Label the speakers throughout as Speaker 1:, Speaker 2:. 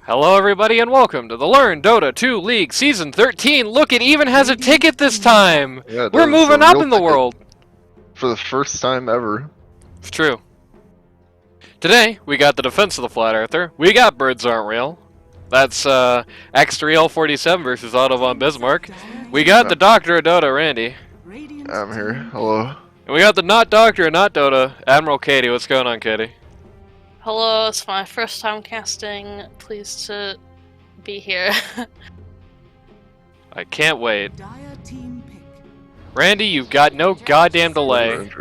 Speaker 1: Hello everybody and welcome to the Learn Dota 2 League Season 13. Look, it even has a ticket this time!
Speaker 2: Yeah, it
Speaker 1: We're
Speaker 2: does.
Speaker 1: moving
Speaker 2: A
Speaker 1: up
Speaker 2: real
Speaker 1: in the
Speaker 2: ticket.
Speaker 1: world!
Speaker 2: For the first time ever.
Speaker 1: It's true. Today, we got the Defense of the Flat Earther. We got Birds Aren't Real. That's X3L47 versus Otto von Bismarck. We got the Doctor of Dota, Randy.
Speaker 2: I'm here. Hello.
Speaker 1: And we got the Not Doctor and Not Dota, Admiral Katie. What's going on, Katie?
Speaker 3: Hello, it's my first time casting. Pleased to be here.
Speaker 1: I can't wait. Randy, you've got no goddamn delay.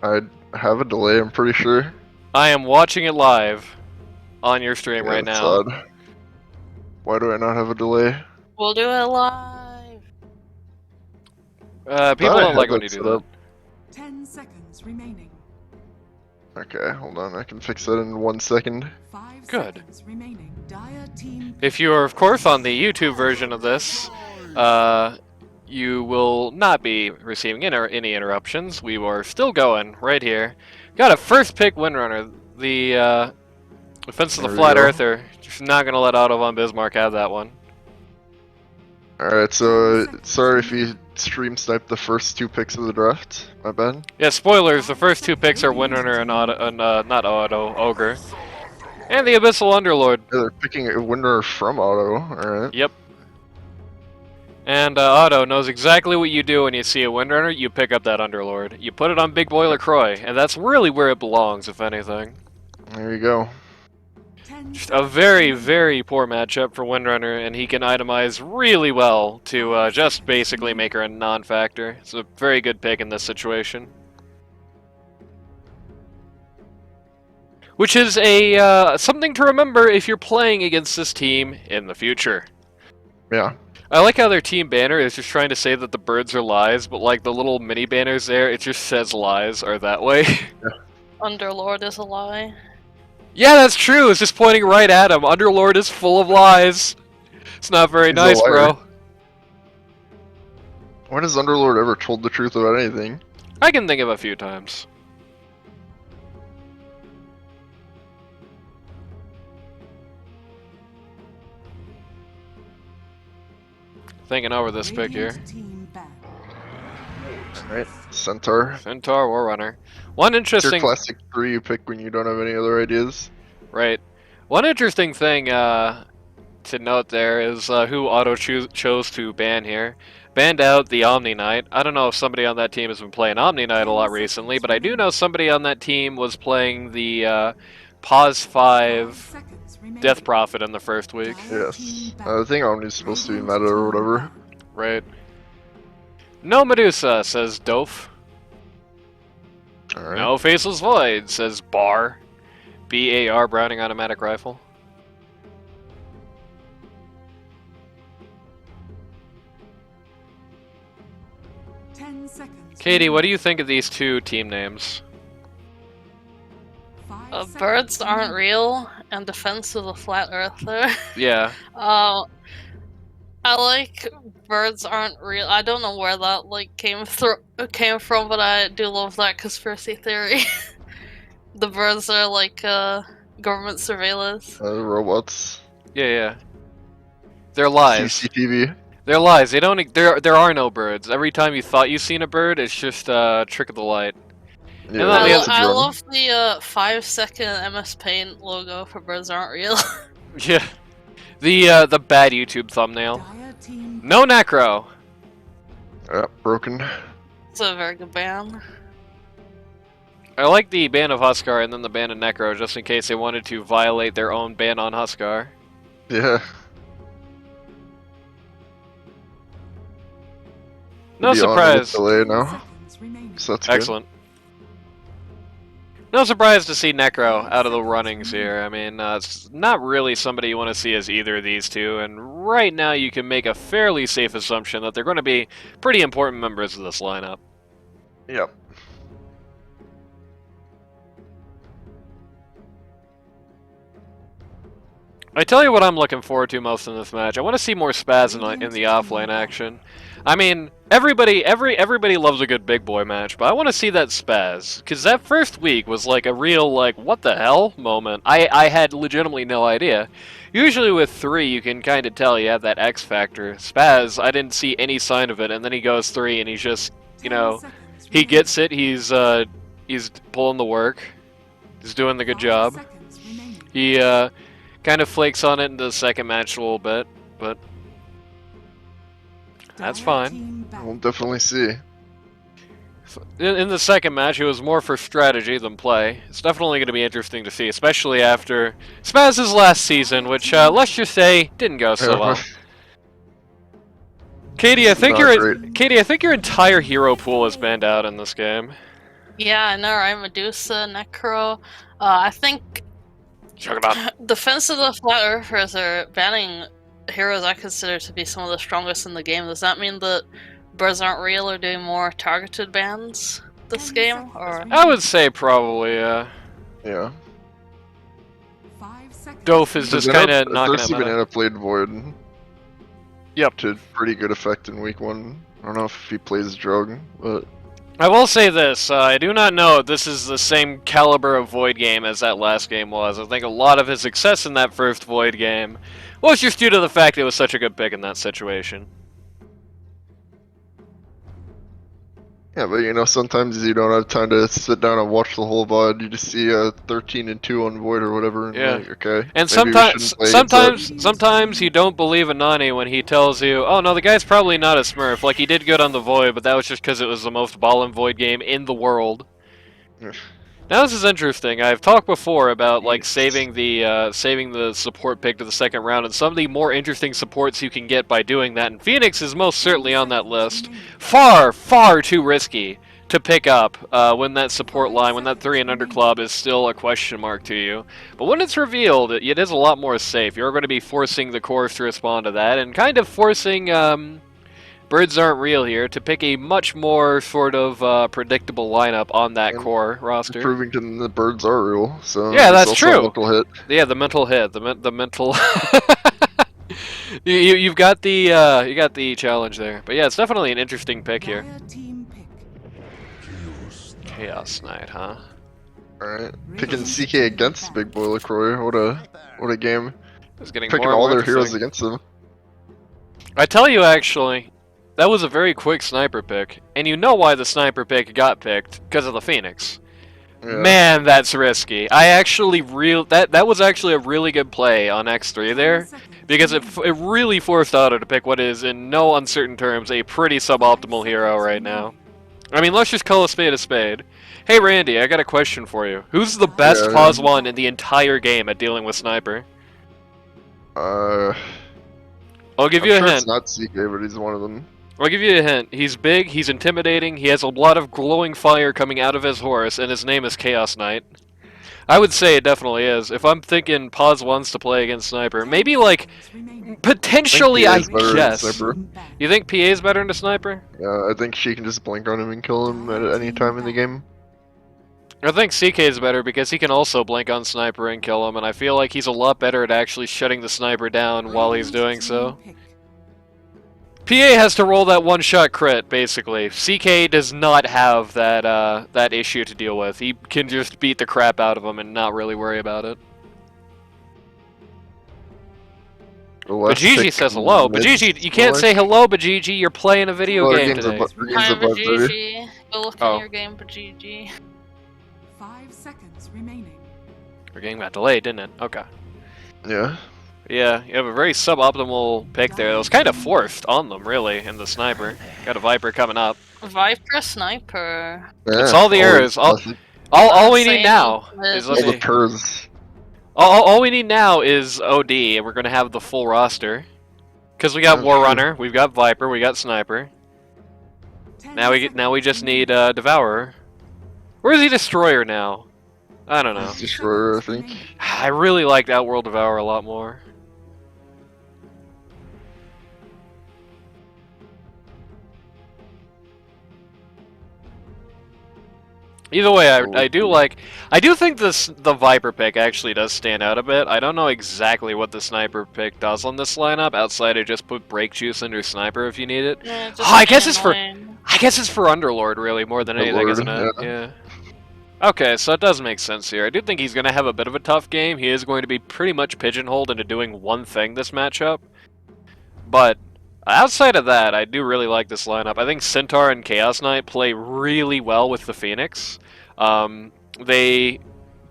Speaker 2: I have a delay, I'm pretty sure.
Speaker 1: I am watching it live on your stream right
Speaker 2: that's
Speaker 1: now.
Speaker 2: Odd. Why do I not have a delay?
Speaker 3: We'll do it live.
Speaker 1: People don't like when you do that.
Speaker 4: 10 seconds remaining.
Speaker 2: Okay, hold on. I can fix that in 1 second.
Speaker 4: 5
Speaker 1: Good.
Speaker 4: seconds remaining. Dire team.
Speaker 1: If you are, of course, on the YouTube version of this, you will not be receiving any interruptions. We are still going right here. Got a first pick Windrunner. The Defense of the Flat Earther. Just not going to let Otto von Bismarck have that one.
Speaker 2: Alright, so sorry if you stream sniped the first 2 picks of the draft. My bad.
Speaker 1: Yeah, spoilers. The first 2 picks are Windrunner and not Otto, Ogre. And the Abyssal Underlord.
Speaker 2: Yeah, they're picking a winner from Auto. Alright.
Speaker 1: Yep. And Otto knows exactly what you do when you see a Windrunner. You pick up that Underlord. You put it on Big Boy LaCroix, and that's really where it belongs, if anything.
Speaker 2: There you go.
Speaker 1: Just a very, very poor matchup for Windrunner, and he can itemize really well to just basically make her a non-factor. It's a very good pick in this situation. Which is a something to remember if you're playing against this team in the future.
Speaker 2: Yeah.
Speaker 1: I like how their team banner is just trying to say that the birds are lies, but like the little mini banners there, it just says lies are that way.
Speaker 3: Underlord is a lie.
Speaker 1: Yeah, that's true. It's just pointing right at him. Underlord is full of lies. It's not very
Speaker 2: He's
Speaker 1: nice,
Speaker 2: a liar.
Speaker 1: bro.
Speaker 2: When has Underlord ever told the truth about anything?
Speaker 1: I can think of a few times. Thinking over this pick here.
Speaker 2: Alright, Centaur.
Speaker 1: Centaur, Warrunner. One
Speaker 2: It's your
Speaker 1: interesting...
Speaker 2: classic 3 you pick when you don't have any other ideas.
Speaker 1: Right. One interesting thing to note there is who Otto chose to ban here. Banned out the Omni Knight. I don't know if somebody on that team has been playing Omni Knight a lot recently, but I do know somebody on that team was playing the Pause 5 Death Prophet in the first week.
Speaker 2: Yes. I think Omni's supposed to be meta or whatever.
Speaker 1: Right. No Medusa, says Dof.
Speaker 2: Alright.
Speaker 1: No Faceless Void, says Bar. BAR Browning Automatic Rifle. Katie, what do you think of these 2 team names?
Speaker 3: Birds Aren't Real and Defense of the Flat Earther.
Speaker 1: Yeah.
Speaker 3: I like Birds Aren't Real. I don't know where that like came from, but I do love that conspiracy theory. The birds are like government surveillance.
Speaker 2: Robots.
Speaker 1: Yeah. They're lies.
Speaker 2: CCTV.
Speaker 1: They're lies. They don't. There are no birds. Every time you thought you seen a bird, it's just a trick of the light.
Speaker 2: Yeah,
Speaker 3: I love the 5-second MS Paint logo for Birds Aren't Real.
Speaker 1: Yeah. The bad YouTube thumbnail. No Necro.
Speaker 2: Broken.
Speaker 3: It's a very good ban.
Speaker 1: I like the ban of Huskar and then the ban of Necro, just in case they wanted to violate their own ban on Huskar.
Speaker 2: Yeah.
Speaker 1: No surprise.
Speaker 2: Delay now. So that's
Speaker 1: Excellent. No surprise to see Necro out of the runnings here. I mean, it's not really somebody you want to see as either of these 2, and right now you can make a fairly safe assumption that they're going to be pretty important members of this lineup.
Speaker 2: Good. Yep.
Speaker 1: I tell you what I'm looking forward to most in this match. I want to see more Spaz in the offlane action. I mean, everybody loves a good big boy match, but I want to see that Spaz, because that first week was like a real, like, what the hell moment. I had legitimately no idea. Usually with 3, you can kind of tell you have that X factor. Spaz, I didn't see any sign of it, and then he goes 3, and he's just, you
Speaker 4: 10
Speaker 1: know,
Speaker 4: seconds
Speaker 1: he
Speaker 4: remaining.
Speaker 1: gets it, he's pulling the work, he's doing the good
Speaker 4: 5
Speaker 1: job.
Speaker 4: seconds remaining.
Speaker 1: He, kind of flakes on it in the second match a little bit, but that's
Speaker 4: Dire
Speaker 1: fine.
Speaker 4: team back.
Speaker 2: We'll definitely see.
Speaker 1: In the second match, it was more for strategy than play. It's definitely going to be interesting to see, especially after Spaz's last season, which, let's just say, didn't go so well. Katie, I think
Speaker 2: Not great.
Speaker 1: Katie, I think your entire hero pool is banned out in this game.
Speaker 3: Yeah, I know, right? Medusa, Necro. I think Defense of the Flat Earthers are banning heroes I consider to be some of the strongest in the game. Does that mean that Birds Aren't Real are doing more targeted bans this
Speaker 4: 10
Speaker 3: game?
Speaker 4: seconds
Speaker 3: Or
Speaker 1: I would say probably,
Speaker 2: Yeah.
Speaker 4: 5 seconds.
Speaker 1: Doof is just
Speaker 2: Banana-
Speaker 1: kind of knocking
Speaker 2: Thirsty
Speaker 1: him out.
Speaker 2: Banana played Void.
Speaker 1: Yep.
Speaker 2: To pretty good effect in week 1. I don't know if he plays Drug, but
Speaker 1: I will say this, I do not know if this is the same caliber of Void game as that last game was. I think a lot of his success in that first Void game was just due to the fact it was such a good pick in that situation.
Speaker 2: yeah, but you know, sometimes you don't have time to sit down and watch the whole VOD. You just see a 13-2 on Void or whatever, and
Speaker 1: Yeah.
Speaker 2: like, okay.
Speaker 1: And
Speaker 2: maybe we shouldn't play against that.
Speaker 1: sometimes you don't believe Anani when he tells you, oh no, the guy's probably not a Smurf. Like, he did good on the Void, but that was just because it was the most ballin' Void game in the world.
Speaker 2: Yeah.
Speaker 1: Now this is interesting. I've talked before about like
Speaker 2: Yes.
Speaker 1: saving the support pick to the second round, and some of the more interesting supports you can get by doing that. And Phoenix is most certainly on that list. Far too risky to pick up when that support line, when that 3 and under club is still a question mark to you. But when it's revealed, it is a lot more safe. You're going to be forcing the cores to respond to that, and kind of forcing Birds Aren't Real here to pick a much more sort of predictable lineup on that
Speaker 2: And
Speaker 1: core roster.
Speaker 2: Proving to them the birds are real, so
Speaker 1: Yeah,
Speaker 2: it's
Speaker 1: that's
Speaker 2: also
Speaker 1: true.
Speaker 2: a mental hit.
Speaker 1: Yeah, the mental hit, the mental. You've got the challenge there, but yeah, it's definitely an interesting pick here.
Speaker 4: Dire team pick.
Speaker 1: Chaos Knight, huh?
Speaker 2: Alright. Picking CK against Big Boy LaCroix, what a game.
Speaker 1: It's getting
Speaker 2: Picking
Speaker 1: more and
Speaker 2: all
Speaker 1: more
Speaker 2: their heroes
Speaker 1: interesting.
Speaker 2: against them.
Speaker 1: I tell you, actually, that was a very quick sniper pick, and you know why the sniper pick got picked? Because of the Phoenix.
Speaker 2: Yeah.
Speaker 1: Man, that's risky. That was actually a really good play on X3 there, because it really forced Otto to pick what is, in no uncertain terms, a pretty suboptimal hero right now. I mean, let's just call a spade a spade. Hey Randy, I got a question for you. Who's the best
Speaker 2: Yeah.
Speaker 1: pause one in the entire game at dealing with sniper?
Speaker 2: I'm
Speaker 1: I'll give you a
Speaker 2: sure
Speaker 1: hint.
Speaker 2: it's not CK, but he's one of them.
Speaker 1: I'll give you a hint. He's big, he's intimidating, he has a lot of glowing fire coming out of his horse, and his name is Chaos Knight. I would say it definitely is. If I'm thinking pause ones to play against sniper, maybe like potentially, I
Speaker 2: I think PA is better than
Speaker 1: guess.
Speaker 2: Sniper.
Speaker 1: You think PA is better than a sniper?
Speaker 2: Yeah, I think she can just blink on him and kill him at any time in the game.
Speaker 1: I think CK is better because he can also blink on sniper and kill him, and I feel like he's a lot better at actually shutting the sniper down while he's doing so. PA has to roll that one-shot crit, basically. CK does not have that issue to deal with. He can just beat the crap out of him and not really worry about it. Bajiji says hello. Bajiji, you can't say hello, Bajiji. You're playing a video game today.
Speaker 3: Hi, Bajiji. Go look in your game, Bajiji.
Speaker 4: 5 seconds remaining.
Speaker 1: Our game got delayed, didn't it? Okay.
Speaker 2: Yeah.
Speaker 1: Yeah, you have a very suboptimal pick there. It was kind of forced on them, really, in the sniper. Got a Viper coming up.
Speaker 3: Viper Sniper.
Speaker 1: It's all the errors. All we need now is
Speaker 2: all the purrs.
Speaker 1: all we need now is OD, and we're gonna have the full roster. Cause we got Warrunner, we've got Viper, we got Sniper. Now we just need Devourer. Where is he Destroyer now? I don't know.
Speaker 2: He's Destroyer, I think.
Speaker 1: I really like Outworld Devourer a lot more. Either way, I do think the Viper pick actually does stand out a bit. I don't know exactly what the Sniper pick does on this lineup, outside of just put Break Juice under Sniper if you need it.
Speaker 3: Yeah, just
Speaker 1: I guess
Speaker 3: being
Speaker 1: it's for
Speaker 3: annoying.
Speaker 1: Underlord really more than anything,
Speaker 2: Lord,
Speaker 1: isn't it? Yeah. Okay, so it does make sense here. I do think he's going to have a bit of a tough game. He is going to be pretty much pigeonholed into doing one thing this matchup. But outside of that, I do really like this lineup. I think Centaur and Chaos Knight play really well with the Phoenix. They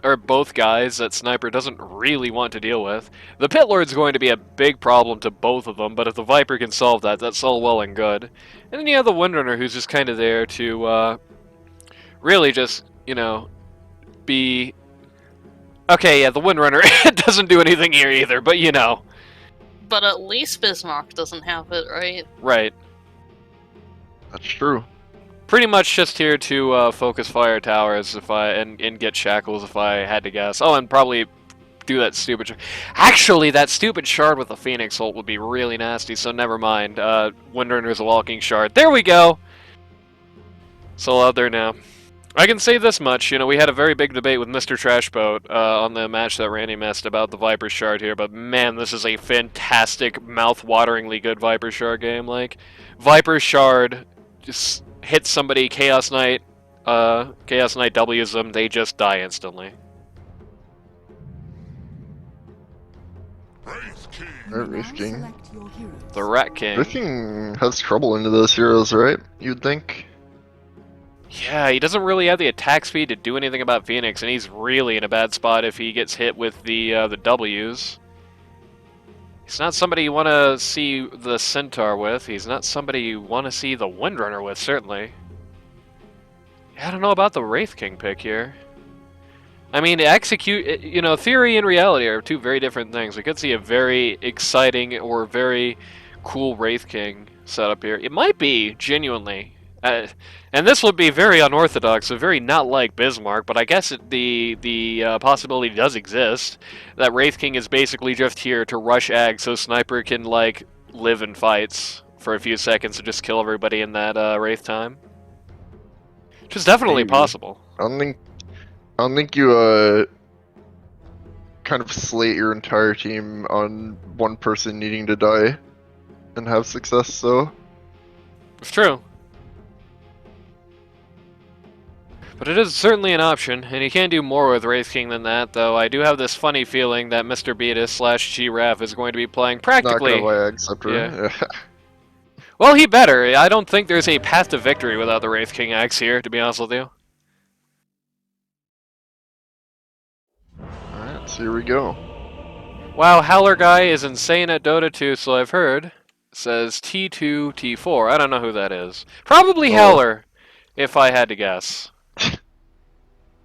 Speaker 1: are both guys that Sniper doesn't really want to deal with. The Pit Lord's going to be a big problem to both of them, but if the Viper can solve that, that's all well and good. And then you have the Windrunner, who's just kind of there to really just, you know, be... Okay, yeah, the Windrunner doesn't do anything here either, but you know.
Speaker 3: But at least Bismarck doesn't have it, right?
Speaker 1: Right.
Speaker 2: That's true.
Speaker 1: Pretty much just here to focus fire towers and get shackles if I had to guess. Oh, and probably do that stupid... Actually, that stupid shard with the Phoenix ult would be really nasty, so never mind. Windrunner's a walking shard. There we go! It's all out there now. I can say this much, you know, we had a very big debate with Mr. Trashboat on the match that Randy missed about the Viper Shard here, but man, this is a fantastic, mouth-wateringly good Viper Shard game. Like, Viper Shard just hits somebody, Chaos Knight W's them, they just die instantly.
Speaker 2: Wraith King.
Speaker 4: Select your heroes.
Speaker 1: The Rat King.
Speaker 2: Wraith King has trouble into those heroes, right? You'd think.
Speaker 1: Yeah, he doesn't really have the attack speed to do anything about Phoenix, and he's really in a bad spot if he gets hit with the W's. He's not somebody you want to see the Centaur with. He's not somebody you want to see the Windrunner with, certainly. Yeah, I don't know about the Wraith King pick here. I mean, you know, theory and reality are two very different things. We could see a very exciting or very cool Wraith King setup here. It might be, genuinely. And this would be very unorthodox, so very not like Bismarck, but I guess the possibility does exist that Wraith King is basically just here to rush Ag so Sniper can, like, live in fights for a few seconds and just kill everybody in that Wraith time. Which is definitely
Speaker 2: Maybe.
Speaker 1: possible.
Speaker 2: I don't think you kind of slate your entire team on one person needing to die and have success, so.
Speaker 1: It's true. But it is certainly an option, and you can do more with Wraith King than that, though I do have this funny feeling that Mr. Beatus / G-Raf is going to be playing practically...
Speaker 2: Not gonna lie, except for
Speaker 1: Yeah. Well, he better. I don't think there's a path to victory without the Wraith King axe here, to be honest with you.
Speaker 2: Alright, so here we go.
Speaker 1: Wow, Howler Guy is insane at Dota 2, so I've heard. It says T2, T4. I don't know who that is. Probably Howler, if I had to guess.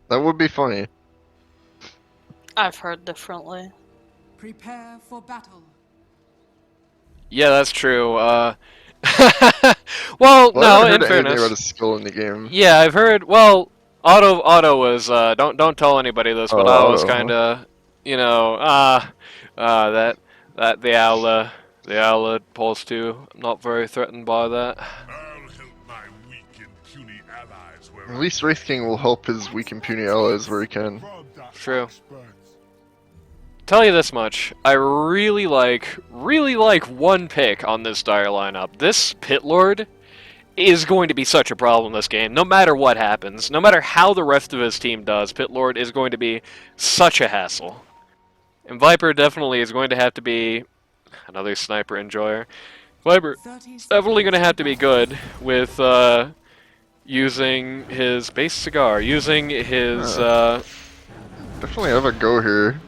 Speaker 2: That would be funny.
Speaker 3: I've heard differently.
Speaker 4: Prepare for battle.
Speaker 1: Yeah, that's true. Well,
Speaker 2: Well,
Speaker 1: no,
Speaker 2: I haven't
Speaker 1: in
Speaker 2: heard anything
Speaker 1: fairness.
Speaker 2: about a skill in the game.
Speaker 1: Yeah, I've heard. Well, Otto was. Don't tell anybody this, but Otto was kind of, you know, that the Owla pulse too. I'm not very threatened by that.
Speaker 5: I'll help my weak and puny allies where
Speaker 2: At least Wraith King will help his weak and puny allies where he can.
Speaker 1: True. Tell you this much, I really like one pick on this dire lineup. This Pit Lord is going to be such a problem this game, no matter what happens. No matter how the rest of his team does, Pit Lord is going to be such a hassle. And Viper definitely is going to have to be another sniper enjoyer. Viper
Speaker 4: 30
Speaker 1: definitely going to
Speaker 4: seconds
Speaker 1: have to be
Speaker 4: left.
Speaker 1: good with using his base cigar, using his...
Speaker 2: Definitely have a go here.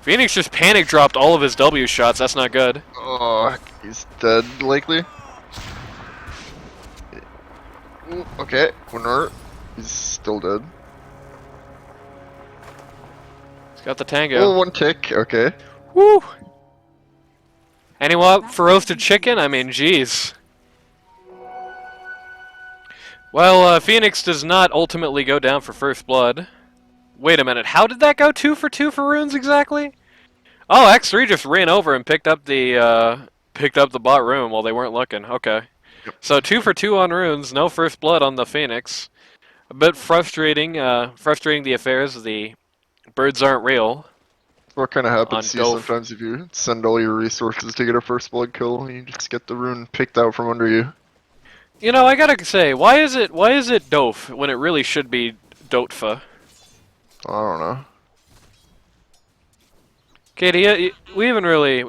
Speaker 1: Phoenix just panic dropped all of his W shots. That's not good.
Speaker 2: Oh, he's dead, likely. Ooh, okay, winner. He's still dead.
Speaker 1: He's got the tango.
Speaker 2: Oh, one tick, okay.
Speaker 1: Woo! And he want for roasted chicken? I mean, jeez. Well, Phoenix does not ultimately go down for first blood. Wait a minute, how did that go 2 for 2 for runes exactly? Oh, X3 just ran over and picked up the bot room while they weren't looking. Okay.
Speaker 2: Yep.
Speaker 1: So 2 for 2 on runes, no first blood on the Phoenix. A bit frustrating, frustrating the affairs of the birds aren't real
Speaker 2: What kind of
Speaker 1: on
Speaker 2: happens to you
Speaker 1: Doof.
Speaker 2: sometimes if you send all your resources to get a first blood kill and you just get the rune picked out from under you?
Speaker 1: You know, I gotta say, why is it Doof when it really should be Dotfa?
Speaker 2: I don't know.
Speaker 1: Katie, we haven't really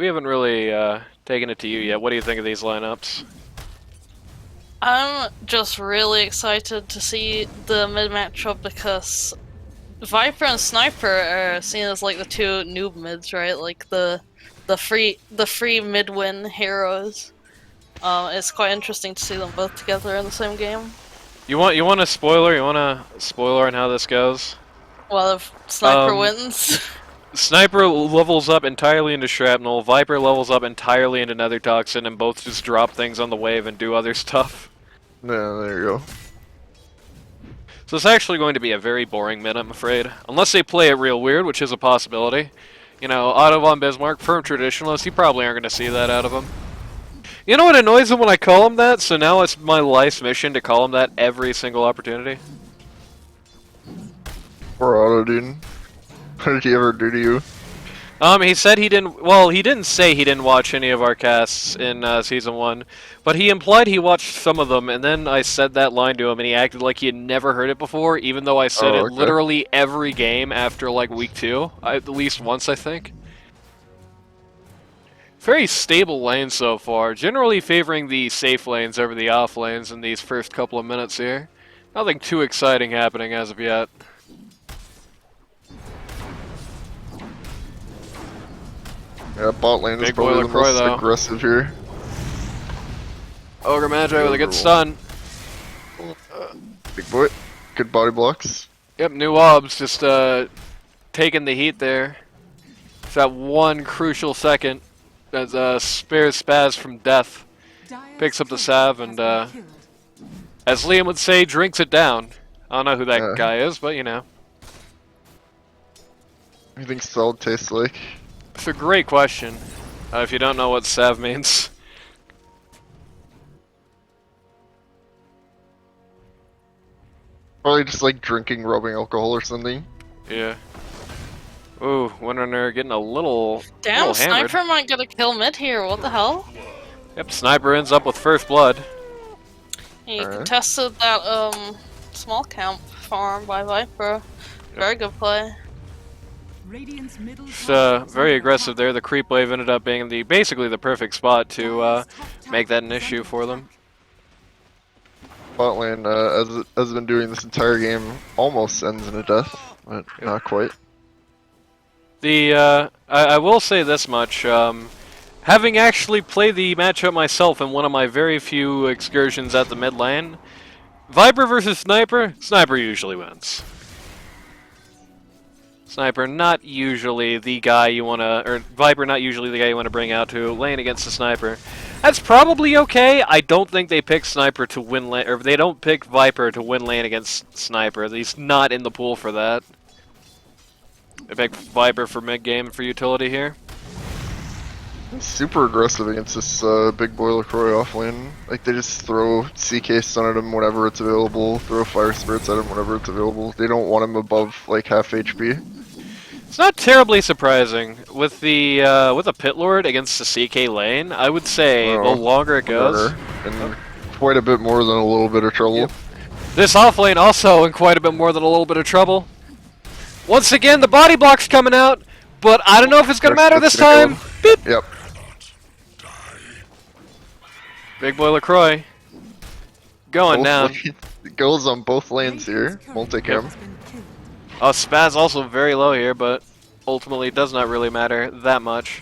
Speaker 1: taken it to you yet. What do you think of these lineups?
Speaker 3: I'm just really excited to see the mid matchup because Viper and Sniper are seen as like the two noob mids, right? Like the free mid win heroes. It's quite interesting to see them both together in the same game.
Speaker 1: You want a spoiler? You want a spoiler on how this goes?
Speaker 3: Well, if Sniper
Speaker 1: Um,
Speaker 3: wins,
Speaker 1: Sniper levels up entirely into Shrapnel, Viper levels up entirely into Nether Toxin, and both just drop things on the wave and do other stuff.
Speaker 2: Yeah, there you go.
Speaker 1: So it's actually going to be a very boring mid, I'm afraid. Unless they play it real weird, which is a possibility. You know, Otto von Bismarck, firm traditionalist, you probably aren't going to see that out of him. You know what annoys him when I call him that? So now it's my life's mission to call him that every single opportunity.
Speaker 2: Poor Auto, dude. What did he ever do to you?
Speaker 1: He said he didn't. Well, he didn't say he didn't watch any of our casts in season 1, but he implied he watched some of them. And then I said that line to him, and he acted like he had never heard it before, even though I said
Speaker 2: Oh,
Speaker 1: it
Speaker 2: okay.
Speaker 1: literally every game after like week 2, at least once, I think. Very stable lane so far, generally favoring the safe lanes over the off lanes in these first couple of minutes here. Nothing too exciting happening as of yet.
Speaker 2: Yeah, bot lane is
Speaker 1: Big
Speaker 2: probably
Speaker 1: boy
Speaker 2: the
Speaker 1: LaCroix,
Speaker 2: most
Speaker 1: though.
Speaker 2: aggressive here.
Speaker 1: Ogre Magi with a good stun.
Speaker 2: Big boy. Good body blocks.
Speaker 1: Yep, new obs just taking the heat there. It's that one crucial second as spares Spaz from death.
Speaker 4: Dire's
Speaker 1: Picks up the
Speaker 4: turret
Speaker 1: salve
Speaker 4: has
Speaker 1: and,
Speaker 4: been killed.
Speaker 1: As Liam would say, drinks it down. I don't know who that
Speaker 2: Yeah.
Speaker 1: guy is, but you know.
Speaker 2: What do you think salt tastes like?
Speaker 1: It's a great question. If you don't know what Sav means.
Speaker 2: Probably just like drinking rubbing alcohol or something.
Speaker 1: Yeah. Ooh, Windrunner getting a little
Speaker 3: damn,
Speaker 1: hammered.
Speaker 3: Sniper might get a kill mid here. What the hell?
Speaker 1: Yep, Sniper ends up with first blood.
Speaker 3: He
Speaker 2: Alright.
Speaker 3: contested that small camp farm by Viper. Very good play.
Speaker 4: Radiant's middle
Speaker 1: Just
Speaker 4: tower is
Speaker 1: very
Speaker 4: under
Speaker 1: aggressive
Speaker 4: attack.
Speaker 1: there. The creep wave ended up being basically the perfect spot to
Speaker 4: Dire's top tower
Speaker 1: make that an
Speaker 4: is
Speaker 1: issue
Speaker 4: under
Speaker 1: for
Speaker 4: attack.
Speaker 1: them.
Speaker 2: Bot lane, as it has been doing this entire game, almost ends in a death, but not quite.
Speaker 1: I will say this much. Having actually played the matchup myself in one of my very few excursions at the mid lane, Viper versus Sniper, Sniper usually wins. Sniper not usually the guy you want to, or Viper not usually the guy you want to bring out to lane against the Sniper. That's probably okay. I don't think they pick Sniper to win lane, or they don't pick Viper to win lane against Sniper. He's not in the pool for that. They pick Viper for mid game for utility here.
Speaker 2: Super aggressive against this big boy LaCroix off lane. Like they just throw CK stun at him whenever it's available, throw fire spirits at him whenever it's available. They don't want him above like half HP.
Speaker 1: It's not terribly surprising with a Pit Lord against the CK lane. I would say the
Speaker 2: Oh,
Speaker 1: longer it goes,
Speaker 2: And quite a bit more than a little bit of trouble.
Speaker 1: Yep. this off lane also in quite a bit more than a little bit of trouble. Once again, the body block's coming out, but I don't know if it's gonna matter this time. Beep.
Speaker 2: Yep.
Speaker 1: Big boy LaCroix going down.
Speaker 2: It goes on both lanes here.
Speaker 4: Radiant's
Speaker 2: Multicam.
Speaker 4: turret has been killed.
Speaker 1: Spaz also very low here, but ultimately it does not really matter that much.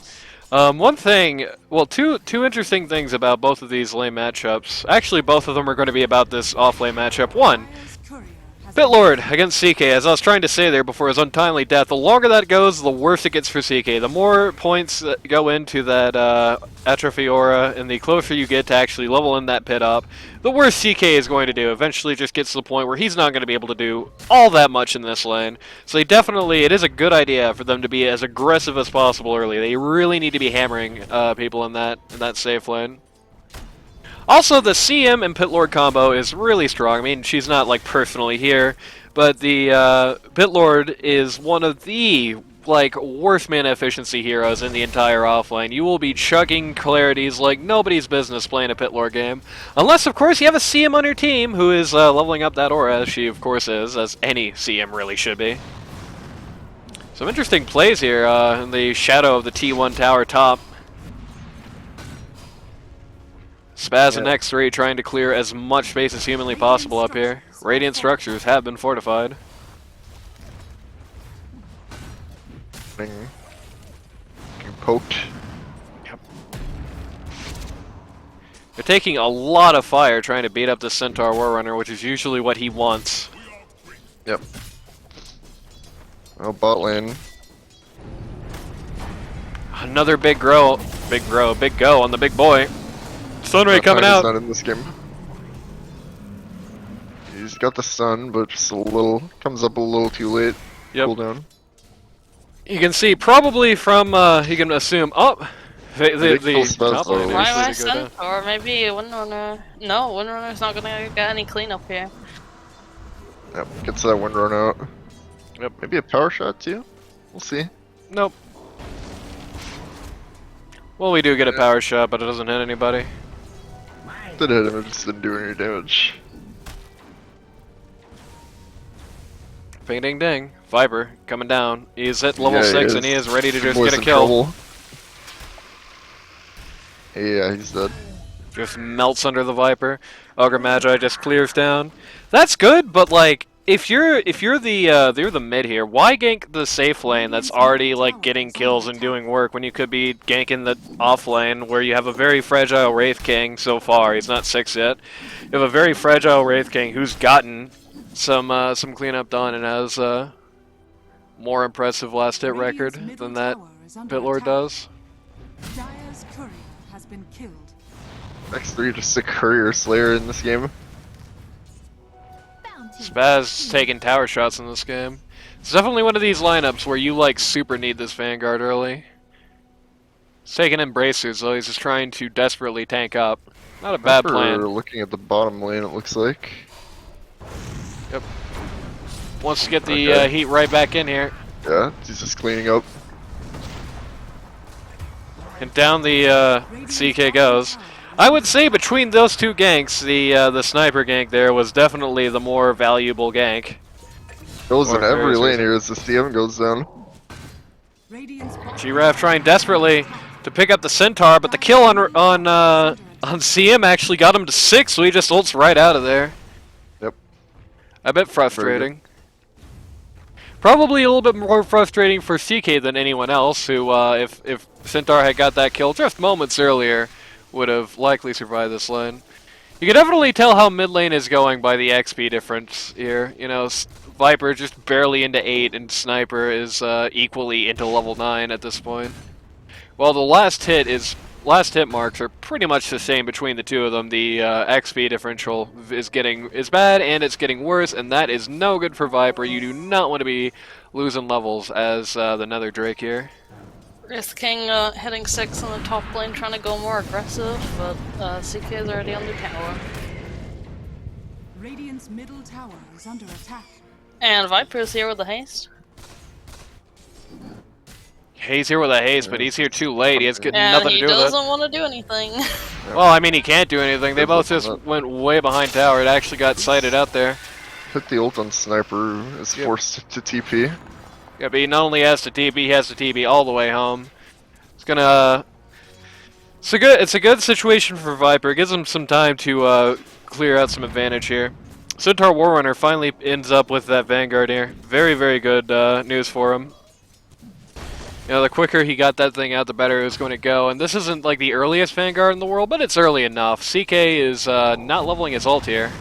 Speaker 1: One thing, well, two interesting things about both of these lane matchups. Actually, both of them are going to be about this off-lane matchup. One,
Speaker 4: Dire's courier has
Speaker 1: Pit
Speaker 4: been
Speaker 1: Lord against CK. As I was trying to say there before his untimely death, the longer that goes, the worse it gets for CK. The more points that go into that Atrophy Aura, and the closer you get to actually leveling that pit up, the worse CK is going to do. Eventually it just gets to the point where he's not going to be able to do all that much in this lane. So it is a good idea for them to be as aggressive as possible early. They really need to be hammering people in that safe lane. Also, the CM and Pit Lord combo is really strong. I mean, she's not like personally here, but the Pit Lord is one of the like worst mana efficiency heroes in the entire offlane. You will be chugging clarities like nobody's business playing a Pit Lord game, unless of course you have a CM on your team who is leveling up that aura, as she of course is, as any CM really should be. Some interesting plays here in the shadow of the T1 tower top. Spaz and X3 trying to clear as much space as humanly possible up here. Radiant structures have been fortified.
Speaker 2: Getting poked.
Speaker 1: They're taking a lot of fire trying to beat up the Centaur Warrunner, which is usually what he wants.
Speaker 2: Yep. Oh, bot lane.
Speaker 1: Another big go on the big boy. Sunray coming
Speaker 2: Tiny's
Speaker 1: out.
Speaker 2: not in this game. He's got the stun, but just a little, comes up a little too late.
Speaker 1: Yep.
Speaker 2: Cooldown.
Speaker 1: You can see probably from, you can assume, oh, the top lane
Speaker 3: Why
Speaker 1: actually
Speaker 3: am I
Speaker 1: to go down.
Speaker 3: Centaur? Maybe Windrunner. No, Windrunner's not gonna get any cleanup here.
Speaker 2: Yep, gets that wind run out.
Speaker 1: Yep.
Speaker 2: Maybe a power shot too? We'll see.
Speaker 1: Nope. Well, we do get a power shot, but it doesn't hit anybody.
Speaker 2: Did hit him, it just didn't do any damage.
Speaker 1: Ding ding ding. Viper coming down. He's at level
Speaker 2: Yeah,
Speaker 1: 6 and he is ready to just
Speaker 2: Boy's
Speaker 1: get a
Speaker 2: in
Speaker 1: kill.
Speaker 2: trouble. Yeah, he's dead.
Speaker 1: Just melts under the Viper. Ogre Magi just clears down. That's good, but like if you're the mid here, why gank the safe lane that's already like getting kills and doing work when you could be ganking the off lane where you have a very fragile Wraith King so far. He's not 6 yet. You have a very fragile Wraith King who's gotten some cleanup done and has more impressive last hit record than that Bitlord does.
Speaker 4: Dire's courier has been killed.
Speaker 2: X3 just a courier slayer in this game.
Speaker 1: Spaz taking tower shots in this game. It's definitely one of these lineups where you like super need this Vanguard early. He's taking embracers though, he's just trying to desperately tank up. Not a bad plan.
Speaker 2: Looking at the bottom lane, it looks like.
Speaker 1: Yep. Wants to get the heat right back in here.
Speaker 2: Yeah, he's just cleaning up.
Speaker 1: And down the CK goes. I would say between those two ganks, the sniper gank there was definitely the more valuable gank.
Speaker 2: Goes in
Speaker 1: Or
Speaker 2: every
Speaker 1: various
Speaker 2: lane
Speaker 1: reasons.
Speaker 2: here as the CM goes down.
Speaker 1: G-Rav trying desperately to pick up the Centaur, but the kill on CM actually got him to 6, so he just ults right out of there.
Speaker 2: Yep.
Speaker 1: A bit frustrating. Probably a little bit more frustrating for CK than anyone else, who, if Centaur had got that kill just moments earlier, would have likely survived this lane. You can definitely tell how mid lane is going by the XP difference here. You know, Viper just barely into 8, and Sniper is equally into level 9 at this point. Well, the last hit marks are pretty much the same between the two of them. The XP differential is bad, and it's getting worse, and that is no good for Viper. You do not want to be losing levels as the Nether Drake here.
Speaker 3: Wraith King hitting 6 on the top lane, trying to go more aggressive, but CK is already on the tower.
Speaker 4: Radiant's middle tower is under attack.
Speaker 3: And Viper's here with the haste.
Speaker 1: He's here with a haste, but he's here too late. He has
Speaker 3: And
Speaker 1: nothing to
Speaker 3: he
Speaker 1: do with it.
Speaker 3: doesn't want to do anything.
Speaker 1: Well, I mean, he can't do anything. They both just went way behind tower. It actually got sighted out there.
Speaker 2: Hit the ult on Sniper, is forced to TP.
Speaker 1: Yeah, but he not only has to TP, he has to TP all the way home. It's gonna... It's a good situation for Viper. It gives him some time to clear out some advantage here. Centaur Warrunner finally ends up with that Vanguard here. Very, very good news for him. You know, the quicker he got that thing out, the better it was going to go. And this isn't like the earliest Vanguard in the world, but it's early enough. CK is not leveling his ult here.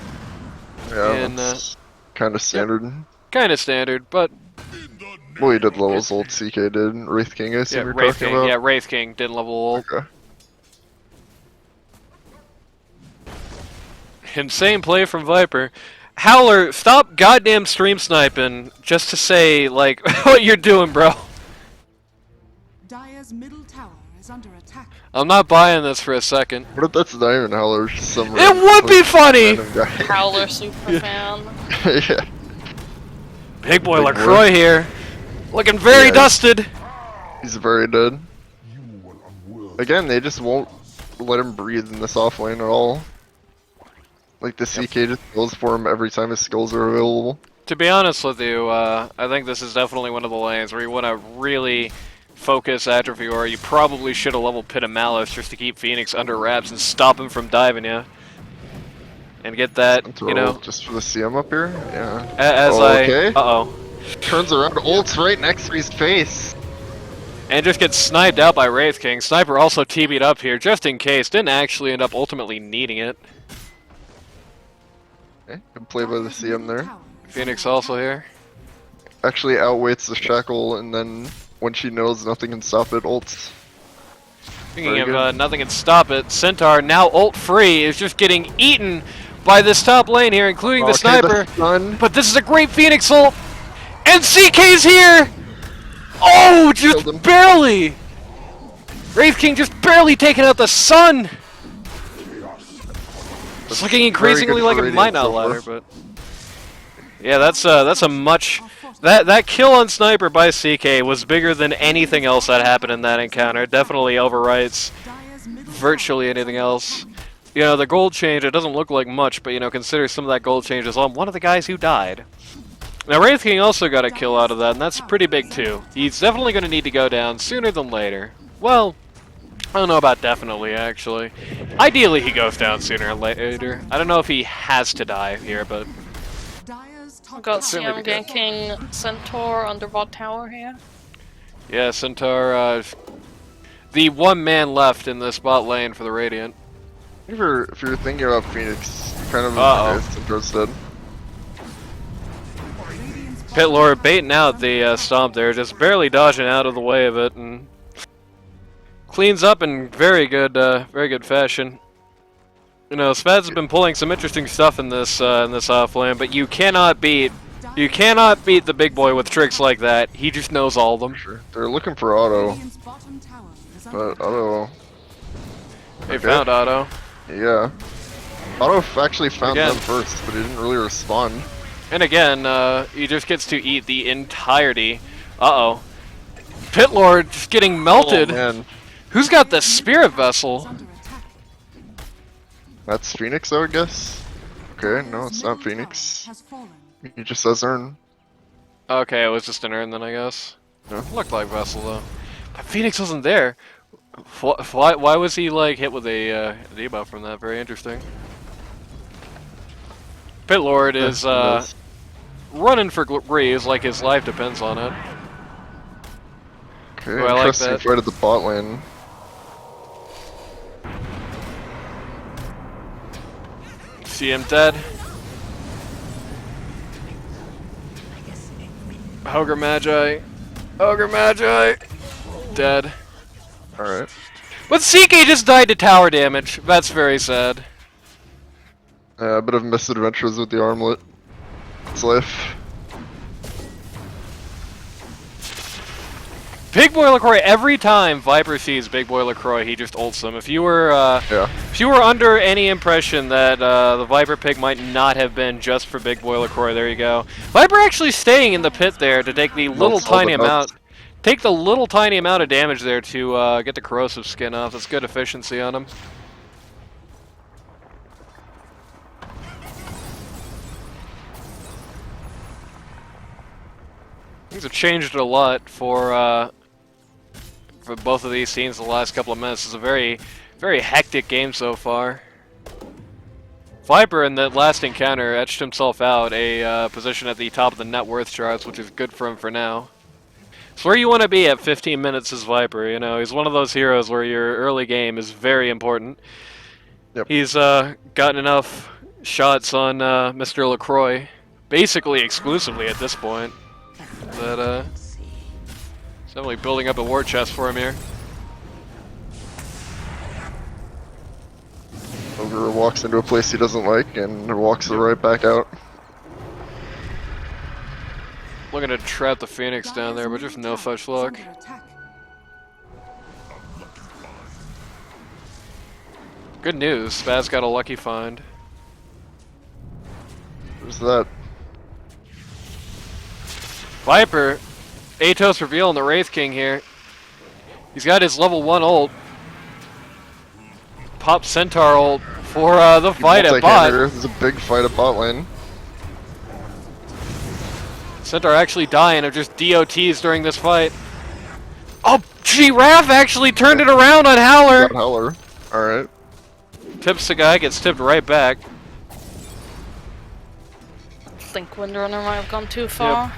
Speaker 2: Yeah,
Speaker 1: And,
Speaker 2: that's kind of standard.
Speaker 1: Kind of standard, but
Speaker 2: Well, he did level his ult, CK did. Wraith King, I assume
Speaker 1: yeah,
Speaker 2: you're
Speaker 1: Wraith
Speaker 2: talking
Speaker 1: King.
Speaker 2: about?
Speaker 1: Yeah, Wraith King didn't level ult.
Speaker 2: Okay.
Speaker 1: Insane play from Viper. Howler, stop goddamn stream sniping just to say, like, what you're doing, bro.
Speaker 4: Dire's middle tower is under attack.
Speaker 1: I'm not buying this for a second.
Speaker 2: What if that's Diamond Howler? Some
Speaker 1: It would be funny!
Speaker 2: random guy.
Speaker 3: Howler super fan.
Speaker 2: Yeah.
Speaker 1: Big boy
Speaker 2: Big
Speaker 1: LaCroix
Speaker 2: boy.
Speaker 1: here. Looking very
Speaker 2: Yeah.
Speaker 1: dusted.
Speaker 2: He's very dead.
Speaker 5: You are unworthy.
Speaker 2: Again, they just won't let him breathe in this off lane at all. Like the CK just goes for him every time his skills are available.
Speaker 1: To be honest with you, I think this is definitely one of the lanes where you want to really focus Atrophy, or you probably should have leveled Pit of Malice just to keep Phoenix under wraps and stop him from diving you. And get that,
Speaker 2: And
Speaker 1: you know,
Speaker 2: just for the CM up here? Yeah.
Speaker 1: as
Speaker 2: Okay.
Speaker 1: Uh-oh.
Speaker 2: Turns around, ults right next to his face.
Speaker 1: And just gets sniped out by Wraith King. Sniper also TB'd up here just in case. Didn't actually end up ultimately needing it.
Speaker 2: Okay, good play by the CM there.
Speaker 1: Phoenix also here.
Speaker 2: Actually outweights the shackle, and then when she knows nothing can stop it, ults.
Speaker 1: Speaking
Speaker 2: Very
Speaker 1: of
Speaker 2: good.
Speaker 1: nothing can stop it, Centaur, now ult free, is just getting eaten by this top lane here, including the
Speaker 2: Okay,
Speaker 1: sniper.
Speaker 2: stun.
Speaker 1: But this is a great Phoenix ult! And CK's here! Oh, just
Speaker 2: Killed him.
Speaker 1: barely! Wraith King just barely taking out the sun! It's looking increasingly
Speaker 2: good
Speaker 1: like
Speaker 2: for
Speaker 1: it might
Speaker 2: Radiant
Speaker 1: not
Speaker 2: so far.
Speaker 1: ladder, but... Yeah, that's a much... That kill on Sniper by CK was bigger than anything else that happened in that encounter. It definitely overwrites virtually anything else. You know, the gold change, it doesn't look like much, but, you know, consider some of that gold change is on one of the guys who died. Now, Wraith King also got a kill out of that, and that's pretty big, too. He's definitely going to need to go down sooner than later. Well, I don't know about definitely, actually. Ideally, he goes down sooner or later. I don't know if he has to die here, but...
Speaker 3: I've got
Speaker 1: Certainly
Speaker 3: CM
Speaker 1: be good.
Speaker 3: ganking Centaur under bot tower here.
Speaker 1: Yeah, Centaur, the one man left in the spot lane for the Radiant.
Speaker 2: If you're thinking about Phoenix, kind of
Speaker 1: Uh-oh.
Speaker 2: Centaur's dead.
Speaker 1: Pit Lord baiting out the stomp there, just barely dodging out of the way of it, and cleans up in very good fashion. You know, Spad's been pulling some interesting stuff in this offlane, but you cannot beat the big boy with tricks like that. He just knows all of them.
Speaker 2: Sure. They're looking for Auto, but Auto,
Speaker 1: They
Speaker 2: Okay.
Speaker 1: found Otto.
Speaker 2: yeah. Auto actually found
Speaker 1: Again.
Speaker 2: them first, but he didn't really respond.
Speaker 1: And again, he just gets to eat the entirety. Uh-oh. Pit Lord just getting melted.
Speaker 2: Oh, man.
Speaker 1: Who's got the Spirit Vessel?
Speaker 2: That's Phoenix, I would guess. Okay, no, it's not Phoenix. He just says Earn.
Speaker 1: Okay, it was just an urn then, I guess.
Speaker 2: Yeah.
Speaker 1: Looked like Vessel, though. But Phoenix wasn't there. Why was he, like, hit with a debuff from that? Very interesting. Pit Lord is,
Speaker 2: Who knows?
Speaker 1: running for Breeze like his life depends on it.
Speaker 2: Okay,
Speaker 1: Oh, I like
Speaker 2: interesting
Speaker 1: that.
Speaker 2: fight at the bot lane.
Speaker 1: See him dead. Ogre Magi. Ogre Magi. Dead.
Speaker 2: Alright.
Speaker 1: But CK just died to tower damage. That's very sad.
Speaker 2: A bit of misadventures with the armlet. It's life.
Speaker 1: Big Boy LaCroix, every time Viper sees Big Boy LaCroix, he just ults him. If you were
Speaker 2: Yeah.
Speaker 1: under any impression that the Viper pick might not have been just for Big Boy LaCroix, there you go. Viper actually staying in the pit there to take the little
Speaker 2: Melts all
Speaker 1: tiny
Speaker 2: the nuts.
Speaker 1: amount. Take the little tiny amount of damage there to get the corrosive skin off. That's good efficiency on him. Things have changed a lot for both of these teams the last couple of minutes. It's a very, very hectic game so far. Viper in that last encounter etched himself out a position at the top of the net worth charts, which is good for him for now. It's where you want to be at 15 minutes as Viper. You know, he's one of those heroes where your early game is very important.
Speaker 2: Yep.
Speaker 1: He's gotten enough shots on Mr. LaCroix, basically exclusively at this point, that it's definitely building up a war chest for him here.
Speaker 2: Ogre walks into a place he doesn't like and walks right back out.
Speaker 1: Looking to trap the Phoenix down there, but just no such luck. Good news, Spaz got a lucky find.
Speaker 2: There's that.
Speaker 1: Viper, Atos revealing the Wraith King here. He's got his level 1 ult. Pop Centaur ult for the fight at bot.
Speaker 2: There's a big fight at bot lane.
Speaker 1: Centaur actually dying of just DOTs during this fight. Oh, Raph actually turned it around on Howler.
Speaker 2: Got Howler. Alright.
Speaker 1: Tips the guy, gets tipped right back.
Speaker 3: I think Windrunner might have gone too far.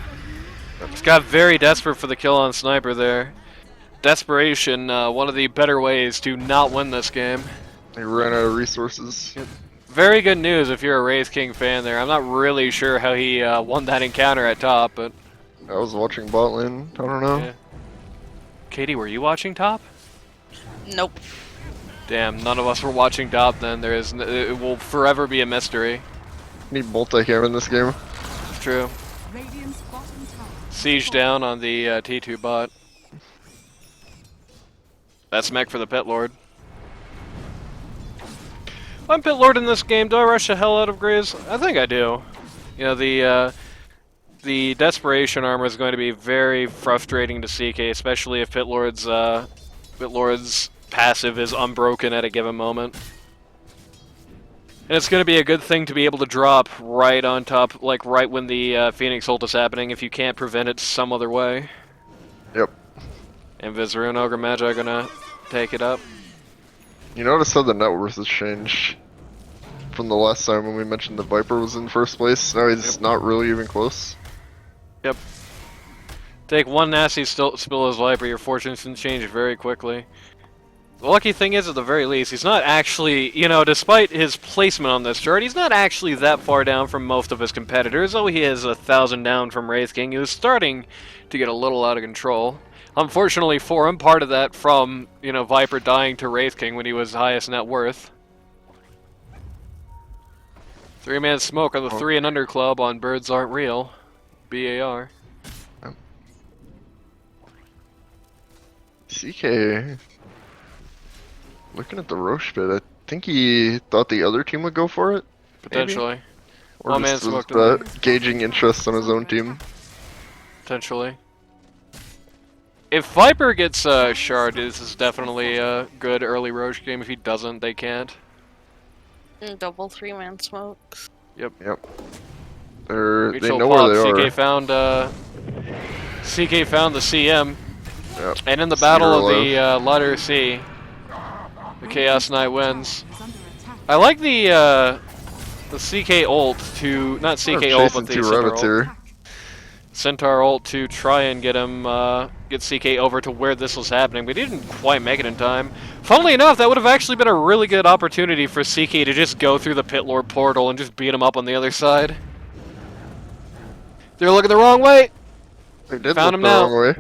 Speaker 1: He's got very desperate for the kill on Sniper there. Desperation, one of the better ways to not win this game.
Speaker 2: He ran out of resources.
Speaker 1: Very good news if you're a Wraith King fan there. I'm not really sure how he won that encounter at top, but...
Speaker 2: I was watching bot lane. I don't know.
Speaker 1: Yeah. Katie, were you watching top?
Speaker 3: Nope.
Speaker 1: Damn, none of us were watching top then. It will forever be a mystery.
Speaker 2: Need multicam in this game.
Speaker 1: It's true.
Speaker 4: Radiant's bottom tower.
Speaker 1: Siege down on the T2 bot. That's mech for the Pit Lord. I'm Pit Lord in this game. Do I rush the hell out of Grizz? I think I do. You know, the Desperation armor is going to be very frustrating to CK, especially if Pit Lord's passive is unbroken at a given moment. And it's going to be a good thing to be able to drop right on top, like right when the Phoenix ult is happening, if you can't prevent it some other way.
Speaker 2: Yep.
Speaker 1: And Vizarune Ogre Magi gonna take it up.
Speaker 2: You notice how the net worth has changed from the last time when we mentioned the Viper was in first place? Now he's not really even close.
Speaker 1: Yep. Take one nasty spill as Viper, your fortunes can change very quickly. The lucky thing is, at the very least, he's not actually, you know, despite his placement on this chart, he's not actually that far down from most of his competitors, though he is 1,000 down from Wraith King. He was starting to get a little out of control. Unfortunately for him, part of that from, you know, Viper dying to Wraith King when he was highest net worth. 3-man smoke on the 3 and under club on Birds Aren't Real. BAR.
Speaker 2: CK... Looking at the Roche bit, I think he thought the other team would go for it?
Speaker 1: Potentially.
Speaker 2: Maybe? Or
Speaker 1: One man
Speaker 2: just was
Speaker 1: smoked
Speaker 2: gauging interest on his own team.
Speaker 1: Potentially. If Viper gets shard, this is definitely a good early Roche game. If he doesn't, they can't.
Speaker 3: Double 3-man smokes.
Speaker 2: Yep. They
Speaker 1: Mutual
Speaker 2: know
Speaker 1: pop.
Speaker 2: where they are.
Speaker 1: CK found the CM.
Speaker 2: Yep.
Speaker 1: And in the battle of
Speaker 2: Zero
Speaker 1: the letter C, the Chaos Knight wins.
Speaker 4: Is under attack.
Speaker 1: I like the CK ult to, not CK ult, but the
Speaker 2: two
Speaker 1: Centaur
Speaker 2: rabbits
Speaker 1: ult.
Speaker 2: here.
Speaker 1: Centaur ult to try and get him, get CK over to where this was happening, but he didn't quite make it in time. Funnily enough, that would have actually been a really good opportunity for CK to just go through the Pit Lord portal and just beat him up on the other side. They're looking the wrong way!
Speaker 2: They did
Speaker 1: Found
Speaker 2: look
Speaker 1: him
Speaker 2: the
Speaker 1: now.
Speaker 2: wrong way.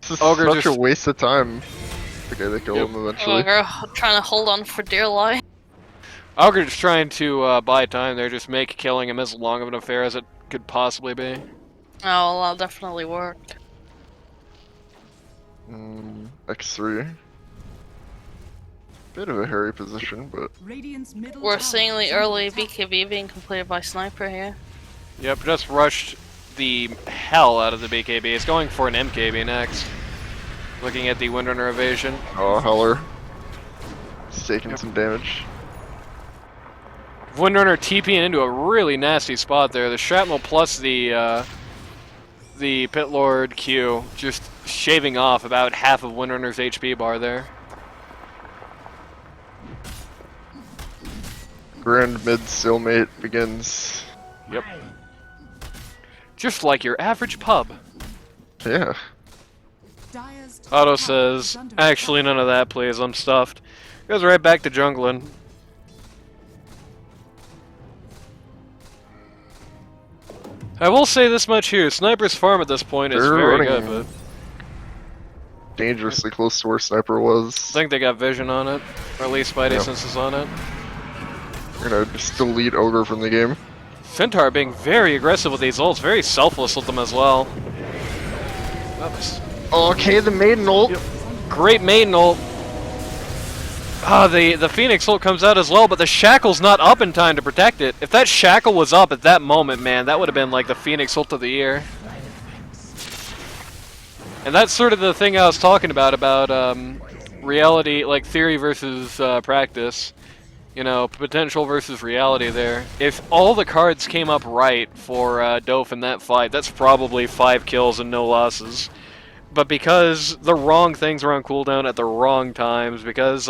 Speaker 2: This is
Speaker 1: Ogre
Speaker 2: such
Speaker 1: just-
Speaker 2: a waste of time. Okay, they kill him eventually.
Speaker 3: Ogre trying to hold on for dear life.
Speaker 1: Ogre just trying to buy time there, just make killing him as long of an affair as it could possibly be.
Speaker 3: Oh, well, that definitely worked.
Speaker 2: X3. Bit of a hairy position, but
Speaker 4: Radiant's middle
Speaker 3: We're
Speaker 4: tower
Speaker 3: seeing
Speaker 4: is
Speaker 3: the
Speaker 4: under
Speaker 3: early
Speaker 4: attack.
Speaker 3: BKB being completed by Sniper here.
Speaker 1: Yep, just rushed the hell out of the BKB. It's going for an MKB next. Looking at the Windrunner evasion.
Speaker 2: oh, Heller. He's taking some damage.
Speaker 1: Windrunner TPing into a really nasty spot there. The shrapnel plus the Pit Lord Q just shaving off about half of Windrunner's HP bar there.
Speaker 2: Grand mid stalemate begins.
Speaker 1: Yep. Just like your average pub.
Speaker 2: Yeah.
Speaker 4: Dire's top
Speaker 1: Otto
Speaker 4: tower
Speaker 1: says,
Speaker 4: is under
Speaker 1: actually
Speaker 4: attack.
Speaker 1: none of that please, I'm stuffed. Goes right back to jungling. I will say this much here, Sniper's farm at this point is
Speaker 2: They're
Speaker 1: very
Speaker 2: running
Speaker 1: good, but
Speaker 2: Dangerously close to where Sniper was.
Speaker 1: I think they got vision on it. Or at least Spidey
Speaker 2: Yeah.
Speaker 1: sense is on it.
Speaker 2: We're gonna just delete Ogre from the game.
Speaker 1: Centaur being very aggressive with these ults, very selfless with them as well.
Speaker 2: Okay, the maiden ult.
Speaker 1: Yep. Great maiden ult. Ah, the Phoenix ult comes out as well, but the Shackle's not up in time to protect it. If that Shackle was up at that moment, man, that would have been like the Phoenix ult of the year. And that's sort of the thing I was talking about reality, like theory versus practice. You know, potential versus reality there. If all the cards came up right for Doof in that fight, that's probably 5 kills and no losses. But because the wrong things were on cooldown at the wrong times, because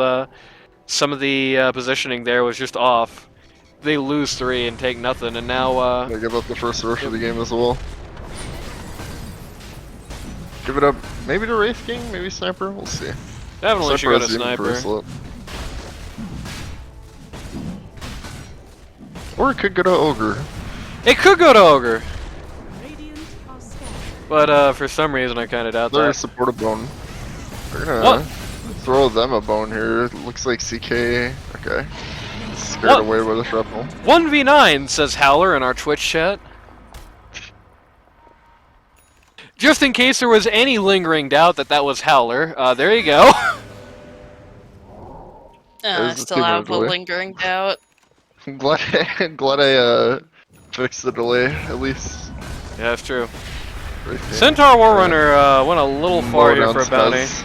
Speaker 1: some of the positioning there was just off, they lose 3 and take nothing, and now...
Speaker 2: They give up the first rush of the game as well. Give it up, maybe to Wraith King, maybe Sniper, we'll see.
Speaker 1: definitely should go to
Speaker 2: has the
Speaker 1: Sniper.
Speaker 2: bracelet. Or it could go to Ogre.
Speaker 1: It could go to Ogre,
Speaker 4: Radiant are scared.
Speaker 1: but for some reason I kind of doubt
Speaker 2: They're a
Speaker 1: that.
Speaker 2: support a bone. They're gonna
Speaker 1: What?
Speaker 2: throw them a bone here. It looks like CK. Okay. Scared
Speaker 1: What?
Speaker 2: away by the shrapnel.
Speaker 1: 1v9, says Howler in our Twitch chat. Just in case there was any lingering doubt that that was Howler, there you go.
Speaker 3: I
Speaker 2: There's the
Speaker 3: still have a
Speaker 2: delay.
Speaker 3: lingering doubt.
Speaker 2: I'm glad I fixed the delay at least.
Speaker 1: Yeah, that's true.
Speaker 2: Wraith King.
Speaker 1: Centaur Warrunner went a little far here
Speaker 2: Low
Speaker 1: for a
Speaker 2: down
Speaker 1: bounty.
Speaker 2: spaz.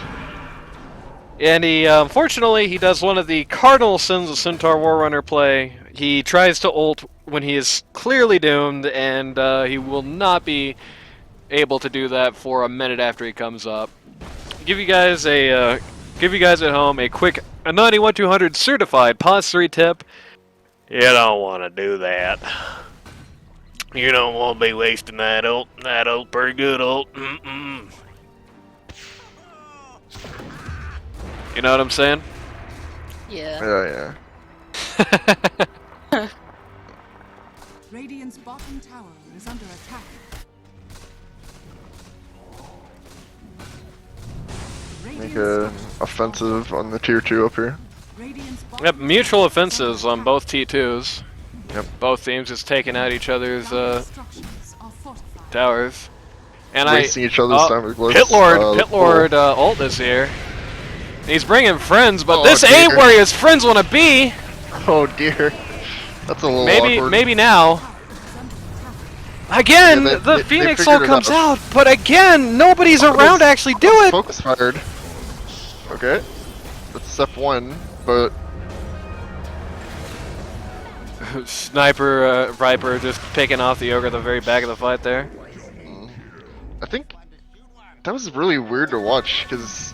Speaker 1: And he, unfortunately, he does one of the cardinal sins of Centaur Warrunner play. He tries to ult when he is clearly doomed, and he will not be able to do that for a minute after he comes up. Give you guys at home a quick 91-200 certified pause 3 tip. You don't want to do that. You don't want to be wasting that ult. That ult, pretty good ult. You know what I'm saying?
Speaker 3: Yeah.
Speaker 2: Yeah.
Speaker 4: Radiant's bottom tower is under attack.
Speaker 2: Make
Speaker 4: Radiant's
Speaker 2: a
Speaker 4: structures
Speaker 2: offensive on the tier 2 up here.
Speaker 4: Radiant's bottom
Speaker 1: Yep, mutual
Speaker 4: tower
Speaker 1: offenses
Speaker 4: is under
Speaker 1: on both T2s.
Speaker 2: Yep.
Speaker 1: Both teams just taking out each other's
Speaker 4: attack. Structures are fortified.
Speaker 1: towers. And
Speaker 2: Wasting each other's time with glyphs.
Speaker 1: Pit Lord ult is here. He's bringing friends, but
Speaker 2: Oh,
Speaker 1: this
Speaker 2: dear.
Speaker 1: ain't where his friends want to be.
Speaker 2: Oh dear. That's a little awkward.
Speaker 1: Maybe now.
Speaker 4: Tower is under attack.
Speaker 1: Again,
Speaker 2: Yeah,
Speaker 1: the
Speaker 2: they
Speaker 1: Phoenix
Speaker 2: figured
Speaker 1: ult
Speaker 2: it
Speaker 1: comes
Speaker 2: out.
Speaker 1: out, but again, nobody's around to actually do it.
Speaker 2: Focus fired. Okay. That's step 1, but
Speaker 1: Sniper, Viper just picking off the Ogre at the very back of the fight there.
Speaker 2: I think that was really weird to watch because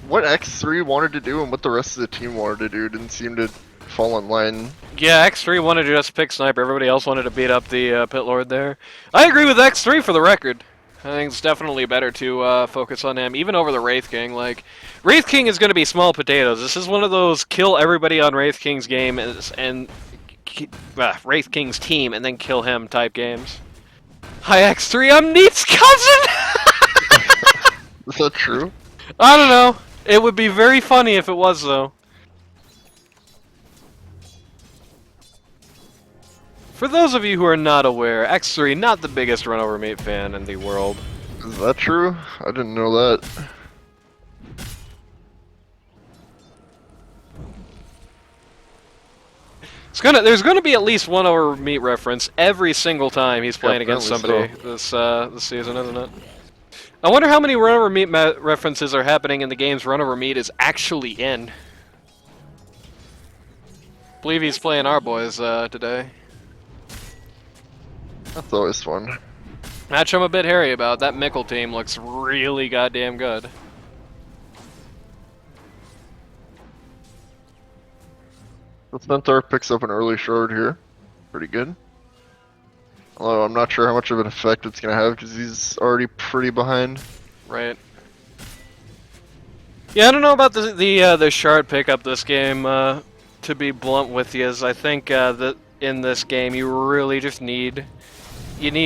Speaker 2: what X3 wanted to do and what the rest of the team wanted to do didn't seem to fall in line.
Speaker 1: Yeah, X3 wanted to just pick Sniper. Everybody else wanted to beat up the Pit Lord there. I agree with X3 for the record. I think it's definitely better to focus on him, even over the Wraith King. Like, Wraith King is going to be small potatoes. This is one of those kill everybody on Wraith King's game and Wraith King's team and then kill him type games. Hi X3, I'm Neat's cousin!
Speaker 2: Is that true?
Speaker 1: I don't know. It would be very funny if it was, though. For those of you who are not aware, X3, not the biggest Run Over Meat fan in the world.
Speaker 2: Is that true? I didn't know that.
Speaker 1: There's gonna be at least one Over Meat reference every single time he's playing against somebody
Speaker 2: apparently
Speaker 1: this season, isn't it? I wonder how many Run Over Meat references are happening in the games Run Over Meat is actually in. Believe he's playing our boys today.
Speaker 2: That's always fun.
Speaker 1: Match I'm a bit hairy about. That Mickle team looks really goddamn good.
Speaker 2: The Centaur picks up an early shard here. Pretty good. Although I'm not sure how much of an effect it's going to have because he's already pretty behind.
Speaker 1: Right. Yeah, I don't know about the shard pickup this game. To be blunt with you, is I think that in this game you really just need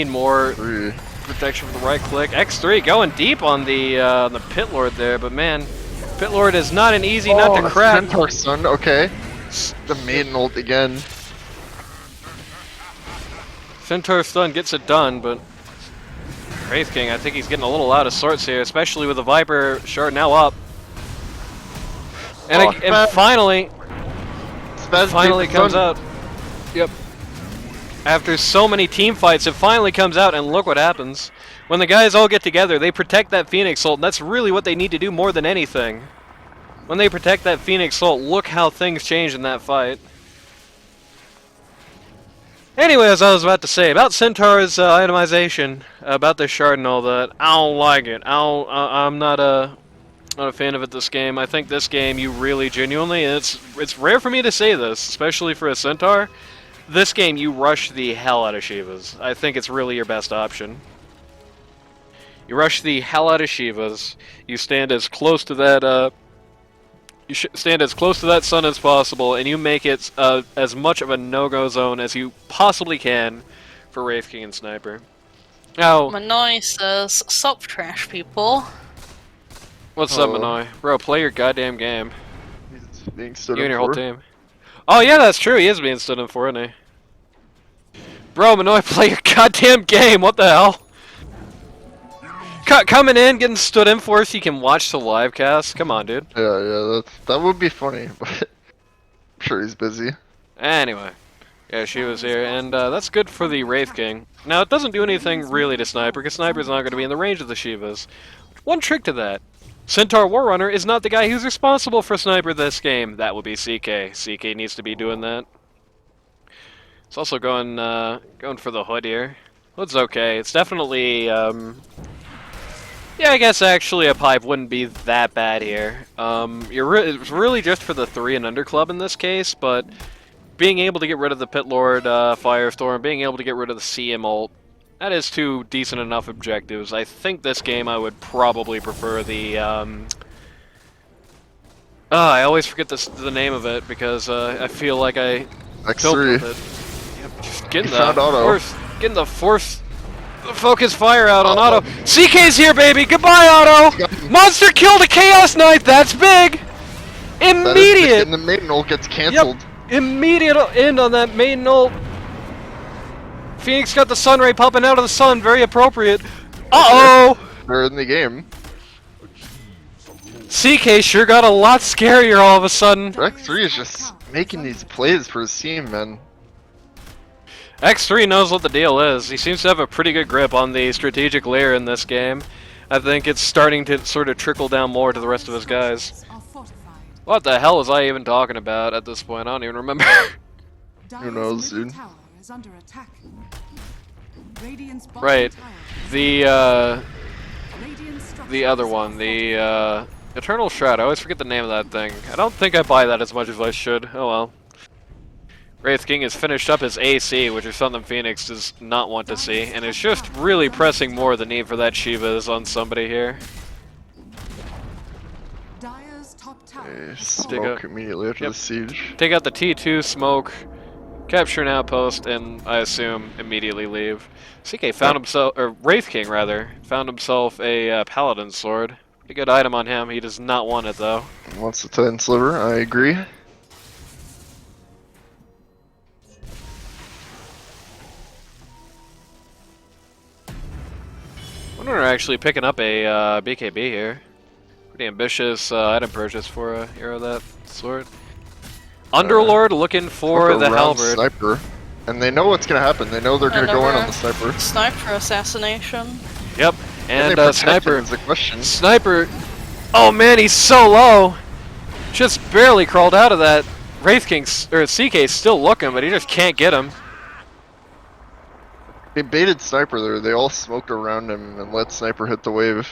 Speaker 1: more
Speaker 2: 3.
Speaker 1: protection from the right click. X3 going deep on the Pit Lord there, but man, Pit Lord is not an easy nut to crack.
Speaker 2: Centaur Sun, okay. The maiden ult again.
Speaker 1: Centaur Stun gets it done, but Wraith King, I think he's getting a little out of sorts here, especially with the Viper shard now up. And,
Speaker 2: Oh,
Speaker 1: and finally,
Speaker 2: Spaz
Speaker 1: finally
Speaker 2: beat the
Speaker 1: comes
Speaker 2: Sun.
Speaker 1: out. Yep. After so many team fights, it finally comes out, and look what happens. When the guys all get together, they protect that Phoenix Ult, and that's really what they need to do more than anything. When they protect that Phoenix Ult, look how things change in that fight. Anyway, as I was about to say, about Centaur's itemization, about the shard and all that, I don't like it. I'm not a fan of it this game. I think this game, you really genuinely, and it's rare for me to say this, especially for a Centaur, this game you rush the hell out of Shivas. I think it's really your best option. You rush the hell out of Shivas, you stand as close to that, stand as close to that sun as possible, and you make it as much of a no-go zone as you possibly can for Wraith King and Sniper. Now,
Speaker 3: Manoy says, "Stop trash people."
Speaker 1: what's up, Manoy? Bro, play your goddamn game.
Speaker 2: He's being stood
Speaker 1: You and
Speaker 2: up
Speaker 1: your whole
Speaker 2: for.
Speaker 1: team. Oh yeah, that's true. He is being stood in for, isn't he? Bro, Manoy, play your goddamn game. What the hell? Coming in, getting stood in for so you can watch the live cast. Come on, dude.
Speaker 2: Yeah, that would be funny, but I'm sure he's busy.
Speaker 1: Anyway. Yeah, she was here, and that's good for the Wraith King. Now, it doesn't do anything really to Sniper, because Sniper's not going to be in the range of the Shivas. One trick to that. Centaur Warrunner is not the guy who's responsible for Sniper this game. That would be CK. CK needs to be doing that. It's also going for the Hood here. Hood's okay. It's definitely, yeah, I guess actually a pipe wouldn't be that bad here. It's really just for the 3 and under club in this case, but being able to get rid of the Pit Lord Firestorm, being able to get rid of the CM ult, that is two decent enough objectives. I think this game I would probably prefer the, I always forget the name of it because I feel like I built
Speaker 2: X3.
Speaker 1: with it. Yep, just getting
Speaker 2: He found Auto.
Speaker 1: the focus fire out on Auto. CK's here, baby! Goodbye, Auto! Monster killed a Chaos Knight! That's big! Immediate!
Speaker 2: And the maiden ult gets cancelled.
Speaker 1: Immediate end on that maiden ult. Phoenix got the sun ray popping out of the sun, very appropriate. Uh-oh!
Speaker 2: They're in the game.
Speaker 1: CK sure got a lot scarier all of a sudden.
Speaker 2: X3 is just making these plays for his team, man.
Speaker 1: X3 knows what the deal is. He seems to have a pretty good grip on the strategic layer in this game. I think it's starting to sort of trickle down more to the rest of his guys. What the hell was I even talking about at this point? I don't even remember.
Speaker 2: Who knows, dude?
Speaker 1: Right. The other one, the Eternal Shroud. I always forget the name of that thing. I don't think I buy that as much as I should. Oh well. Wraith King has finished up his AC, which is something Phoenix does not want to see, and it's just really pressing more the need for that Shiva on somebody here.
Speaker 2: Smoke immediately after the siege.
Speaker 1: Take out the T2 smoke, capture an outpost, and I assume immediately leave. CK found himself, or Wraith King rather, found himself a Paladin sword. Pretty good item on him. He does not want it though.
Speaker 2: Wants the Titan Sliver, I agree.
Speaker 1: Wonder actually picking up a BKB here. Pretty ambitious item purchase for a hero of that sort. Underlord looking for the halberd.
Speaker 2: Sniper. And they know what's gonna happen. They know they're gonna go in on the sniper.
Speaker 3: Sniper assassination.
Speaker 1: Yep. And Sniper.
Speaker 2: Is the question.
Speaker 1: Sniper. Oh man, he's so low. Just barely crawled out of that. Wraith King or CK's still looking, but he just can't get him.
Speaker 2: They baited Sniper there. They all smoked around him and let Sniper hit the wave.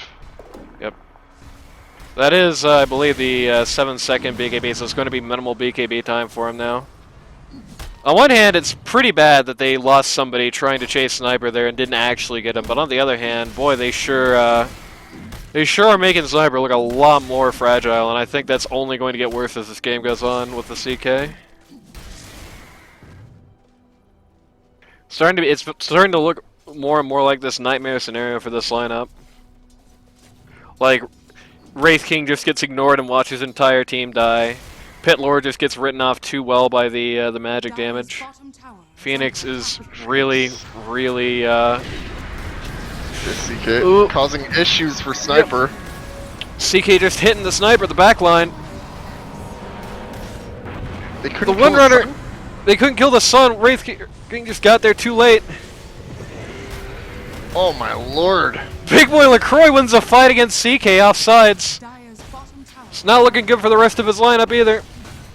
Speaker 1: Yep. That is, I believe, the 7-second BKB, so it's going to be minimal BKB time for him now. On one hand, it's pretty bad that they lost somebody trying to chase Sniper there and didn't actually get him, but on the other hand, boy, they sure are making Sniper look a lot more fragile, and I think that's only going to get worse as this game goes on with the CK. It's starting to look more and more like this nightmare scenario for this lineup. Like, Wraith King just gets ignored and watches his entire team die. Pit Lord just gets written off too well by the magic damage. Phoenix is really
Speaker 2: CK causing issues for Sniper.
Speaker 1: CK just hitting the Sniper at the back line.
Speaker 2: They
Speaker 1: The
Speaker 2: couldn't kill
Speaker 1: Windrunner,
Speaker 2: sun?
Speaker 1: they couldn't kill the sun. Wraith King just got there too late.
Speaker 2: Oh my lord.
Speaker 1: Big Boy LaCroix wins a fight against CK offsides.
Speaker 4: Dire's bottom tower.
Speaker 1: It's not looking good for the rest of his lineup either.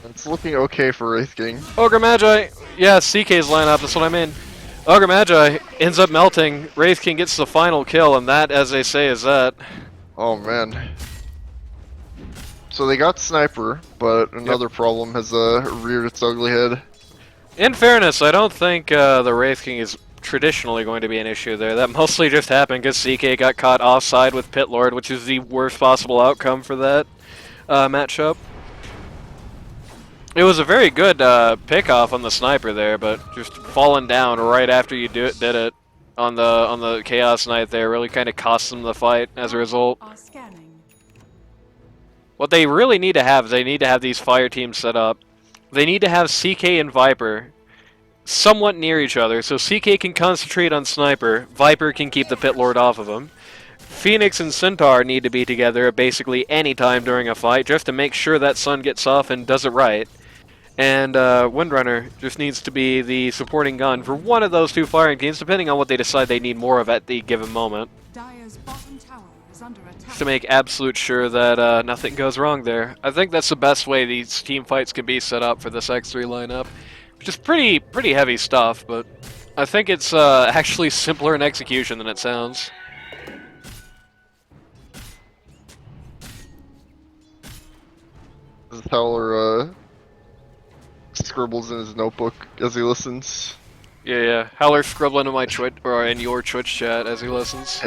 Speaker 2: It's looking okay for Wraith King.
Speaker 1: Ogre Magi, yeah, CK's lineup, that's what I mean. Ogre Magi ends up melting. Wraith King gets the final kill, and that, as they say, is that.
Speaker 2: Oh man. So they got Sniper, but another problem has reared its ugly head.
Speaker 1: In fairness, I don't think the Wraith King is traditionally going to be an issue there. That mostly just happened because CK got caught offside with Pit Lord, which is the worst possible outcome for that matchup. It was a very good pick-off on the Sniper there, but just falling down right after you did it on the Chaos Knight there really kind of cost them the fight as a result.
Speaker 4: Are scanning.
Speaker 1: What they really need to have is they need to have these fire teams set up. They need to have CK and Viper somewhat near each other, so CK can concentrate on Sniper, Viper can keep the Pit Lord off of him. Phoenix and Centaur need to be together basically any time during a fight, just to make sure that Sun gets off and does it right. And Windrunner just needs to be the supporting gun for one of those two firing teams, depending on what they decide they need more of at the given moment.
Speaker 4: Dire's bottom tower is under attack.
Speaker 1: Just to make absolute sure that nothing goes wrong there. I think that's the best way these team fights can be set up for this X3 lineup. Which is pretty heavy stuff, but I think it's actually simpler in execution than it sounds.
Speaker 2: This is Howler scribbles in his notebook as he listens.
Speaker 1: Yeah. Howler scribbling in my Twitch or in your Twitch chat as he listens.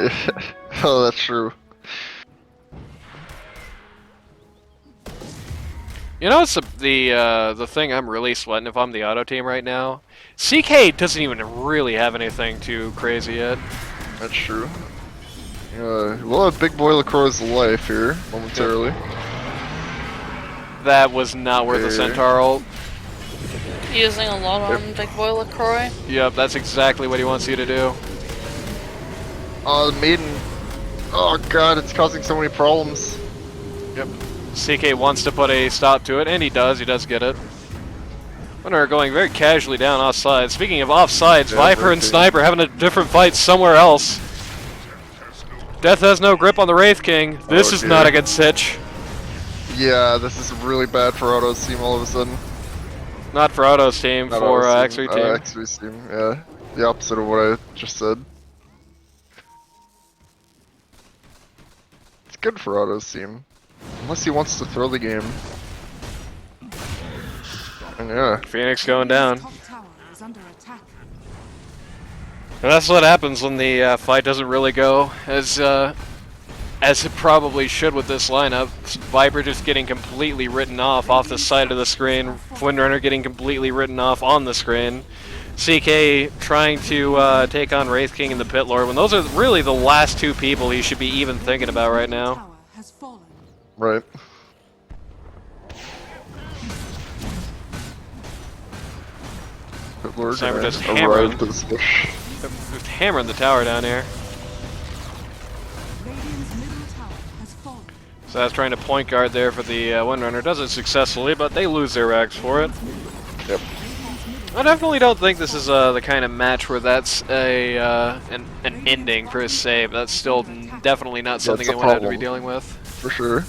Speaker 2: Oh, that's true.
Speaker 1: You know, it's the thing I'm really sweating if I'm the auto team right now. CK doesn't even really have anything too crazy yet.
Speaker 2: That's true. We'll have Big Boy LaCroix's life here momentarily.
Speaker 1: That was not worth a
Speaker 2: Okay.
Speaker 1: Centaur ult.
Speaker 3: Using a lot on Big Boy LaCroix.
Speaker 1: Yep, that's exactly what he wants you to do.
Speaker 2: Oh, the Maiden. Oh god, it's causing so many problems.
Speaker 1: Yep. CK wants to put a stop to it, and he does get it. Winner going very casually down offside. Speaking of offsides,
Speaker 2: Yeah,
Speaker 1: Viper and
Speaker 2: okay.
Speaker 1: Sniper having a different fight somewhere else. Death has no grip on the Wraith King. This
Speaker 2: Oh,
Speaker 1: is
Speaker 2: dear.
Speaker 1: not a good sitch.
Speaker 2: Yeah, this is really bad for Auto's team all of a sudden.
Speaker 1: Not for Auto's team,
Speaker 2: Not
Speaker 1: for
Speaker 2: Auto's
Speaker 1: X3 team.
Speaker 2: X3's team, yeah. The opposite of what I just said. It's good for Auto's team. Unless he wants to throw the game. And yeah.
Speaker 1: Phoenix going down.
Speaker 4: Top tower is under attack.
Speaker 1: And that's what happens when the fight doesn't really go as it probably should with this lineup. Viper just getting completely written off the side of the screen. Windrunner getting completely written off on the screen. CK trying to take on Wraith King and the Pit Lord when those are really the last two people he should be even thinking about right now.
Speaker 4: Tower has fallen.
Speaker 2: Right. Good lord,
Speaker 1: Sniper
Speaker 2: gonna
Speaker 1: just
Speaker 2: arrive
Speaker 1: hammering.
Speaker 2: to this bush.
Speaker 1: Just hammering the tower down here.
Speaker 4: Radiant's middle tower has fallen.
Speaker 1: So that's trying to point guard there for the Windrunner. Does it successfully, but they lose their racks for it.
Speaker 2: Yep.
Speaker 1: I definitely don't think this is the kind of match where that's an ending per se, but that's still definitely not something
Speaker 2: it's a
Speaker 1: they want to have to be
Speaker 2: problem.
Speaker 1: dealing with.
Speaker 2: For sure.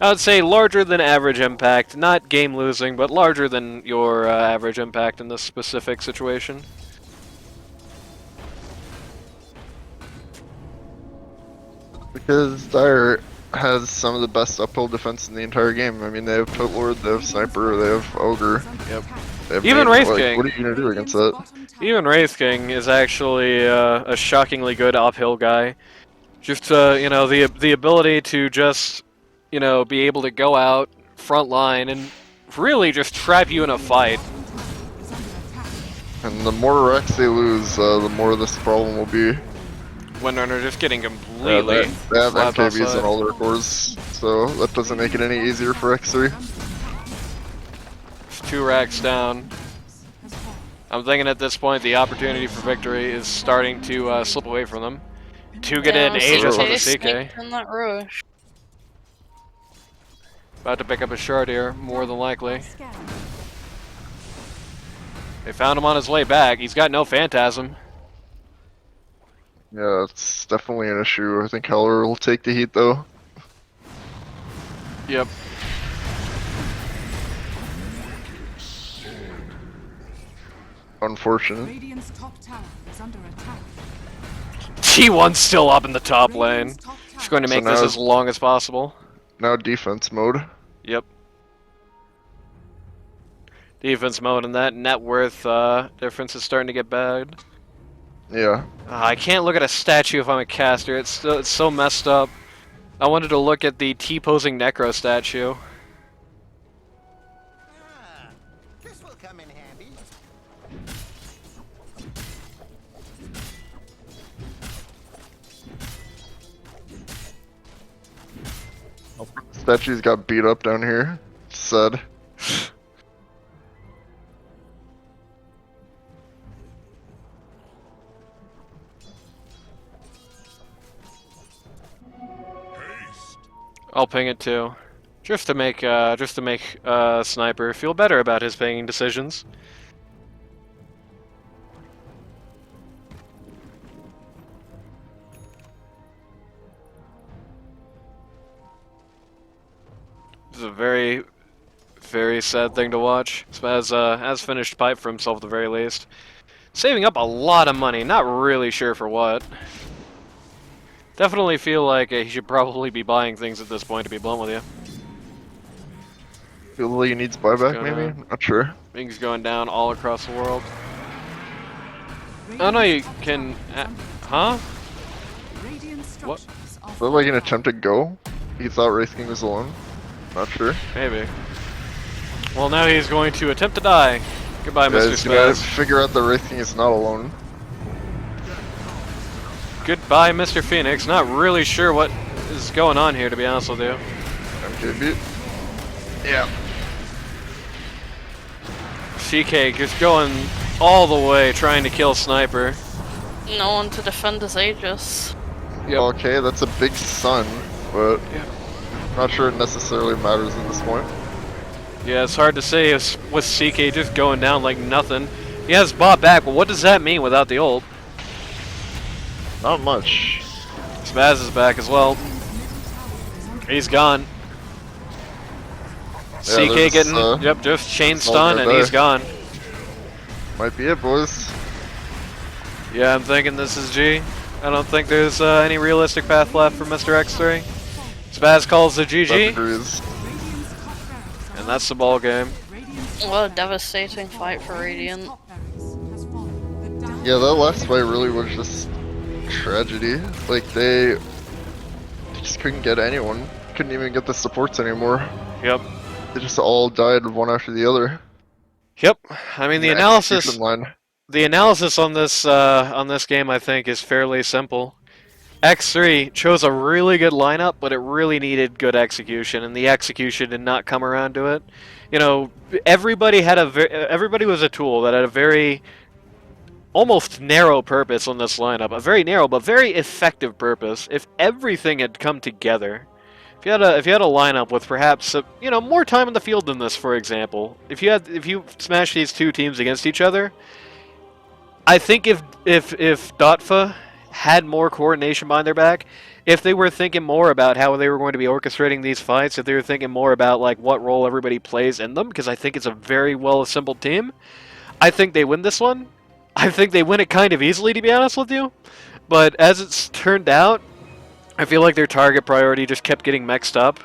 Speaker 1: I would say larger than average impact, not game losing, but larger than your average impact in this specific situation.
Speaker 2: Because Dire has some of the best uphill defense in the entire game. I mean, they have Pit Lord, they have Sniper, they have Ogre.
Speaker 4: Is under
Speaker 1: Yep.
Speaker 4: attack.
Speaker 2: They have
Speaker 1: Even
Speaker 2: Maiden.
Speaker 1: Wraith
Speaker 2: Like,
Speaker 1: King.
Speaker 2: what are you gonna do against
Speaker 4: Radiant's
Speaker 2: that?
Speaker 4: bottom tower
Speaker 1: Even Wraith King is actually a shockingly good uphill guy. Just you know, the ability to just be able to go out front line and really just trap you in a fight.
Speaker 4: is under attack.
Speaker 2: And the more wrecks they lose, the more this problem will be.
Speaker 1: Windrunner just getting completely
Speaker 2: They have
Speaker 1: slapped
Speaker 2: MKBs
Speaker 1: offside.
Speaker 2: on all their cores, so that doesn't make it any easier for X3.
Speaker 1: Just 2 racks down.
Speaker 4: Has fallen.
Speaker 1: I'm thinking at this point the opportunity for victory is starting to slip away from them. 2 get in, Aegis on the CK.
Speaker 3: In that rush.
Speaker 1: About to pick up a shard here, more than likely.
Speaker 4: Scan.
Speaker 1: They found him on his way back. He's got no Phantasm.
Speaker 2: Yeah, it's definitely an issue. I think Heller will take the heat though.
Speaker 1: Yep.
Speaker 2: Unfortunate.
Speaker 4: Radiant's top tower is under attack.
Speaker 1: T1's still up in the top lane.
Speaker 4: Radiant's top
Speaker 1: She's
Speaker 4: tower
Speaker 1: going to
Speaker 2: So
Speaker 1: make this
Speaker 2: now-
Speaker 1: as long as possible.
Speaker 2: Now defense mode.
Speaker 1: Yep. Defense mode and that net worth difference is starting to get bad.
Speaker 2: Yeah.
Speaker 1: I can't look at a statue if I'm a caster. It's so messed up. I wanted to look at the T-posing Necro statue.
Speaker 6: Ah, this will come in handy.
Speaker 2: Statues got beat up down here. Sad.
Speaker 5: Haste.
Speaker 1: I'll ping it too, just to make Sniper feel better about his pinging decisions. This is a very, very sad thing to watch. Spaz has finished pipe for himself at the very least, saving up a lot of money. Not really sure for what. Definitely feel like he should probably be buying things at this point, to be blunt with you.
Speaker 2: Feel like he needs buyback,
Speaker 1: gonna-
Speaker 2: maybe? Not sure.
Speaker 1: Things going down all across the world. Oh no, you
Speaker 4: top
Speaker 1: can...
Speaker 4: tower is under
Speaker 1: huh?
Speaker 4: Radiant
Speaker 1: What?
Speaker 4: structures are
Speaker 2: Is that like an attempted go? He thought Wraith King was alone? Not sure.
Speaker 1: Maybe. Well, now he's going to attempt to die. Goodbye,
Speaker 2: Yeah,
Speaker 1: Mr.
Speaker 2: he's gonna
Speaker 1: Spaz.
Speaker 2: figure out that Wraith King is not alone.
Speaker 1: Goodbye, Mr. Phoenix. Not really sure what is going on here, to be honest with you.
Speaker 2: MK beat. Yeah.
Speaker 1: CK just going all the way, trying to kill Sniper.
Speaker 3: No one to defend his Aegis.
Speaker 1: Yep.
Speaker 2: Okay, that's a big sun, but
Speaker 1: Yep.
Speaker 2: not sure it necessarily matters at this point.
Speaker 1: Yeah, it's hard to say with CK just going down like nothing. He has bought back, but what does that mean without the ult?
Speaker 2: Not much.
Speaker 1: Spaz is back as well. He's gone. CK
Speaker 2: there's,
Speaker 1: getting, yep, just chain
Speaker 2: it's all
Speaker 1: stun
Speaker 2: good
Speaker 1: and he's
Speaker 2: there.
Speaker 1: gone.
Speaker 2: Might be it, boys.
Speaker 1: Yeah, I'm thinking this is G. I don't think there's any realistic path left for Mr. X3. Spaz calls the
Speaker 2: That
Speaker 1: GG,
Speaker 2: agrees.
Speaker 4: Radiant's top barracks are
Speaker 1: and that's the ball game.
Speaker 4: Radiant's
Speaker 3: What a devastating fight for Radiant.
Speaker 4: top barracks has fallen. The down
Speaker 2: Yeah, that last fight really was just tragedy. Like, they just couldn't get anyone. Couldn't even get the supports anymore.
Speaker 1: Yep.
Speaker 2: They just all died one after the other.
Speaker 1: Yep. I mean, the
Speaker 2: The
Speaker 1: analysis
Speaker 2: execution line.
Speaker 1: on this game, I think, is fairly simple. X3 chose a really good lineup, but it really needed good execution, and the execution did not come around to it. You know, everybody was a tool that had a very almost narrow purpose on this lineup, a very narrow but very effective purpose. If everything had come together, if you had a lineup with perhaps more time in the field than this, for example, if you smash these two teams against each other, I think if Dotfa had more coordination behind their back, if they were thinking more about how they were going to be orchestrating these fights, if they were thinking more about like what role everybody plays in them, because I think it's a very well assembled team, I think they win this one. I think they win it kind of easily, to be honest with you. But as it's turned out, I feel like their target priority just kept getting mixed up.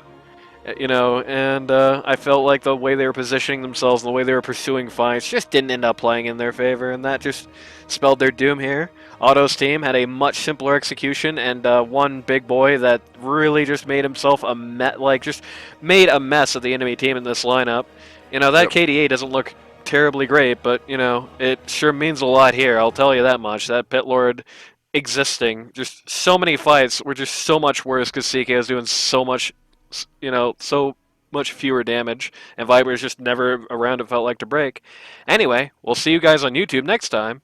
Speaker 1: And I felt like the way they were positioning themselves and the way they were pursuing fights just didn't end up playing in their favor, and that just spelled their doom here. Otto's team had a much simpler execution, and one big boy that really just made himself made a mess of the enemy team in this lineup. That KDA doesn't look terribly great, but it sure means a lot here. I'll tell you that much. That Pit Lord existing, just so many fights were just so much worse because CK was doing so much fewer damage, and Viper's just never around, it felt like, to break. Anyway, we'll see you guys on YouTube next time.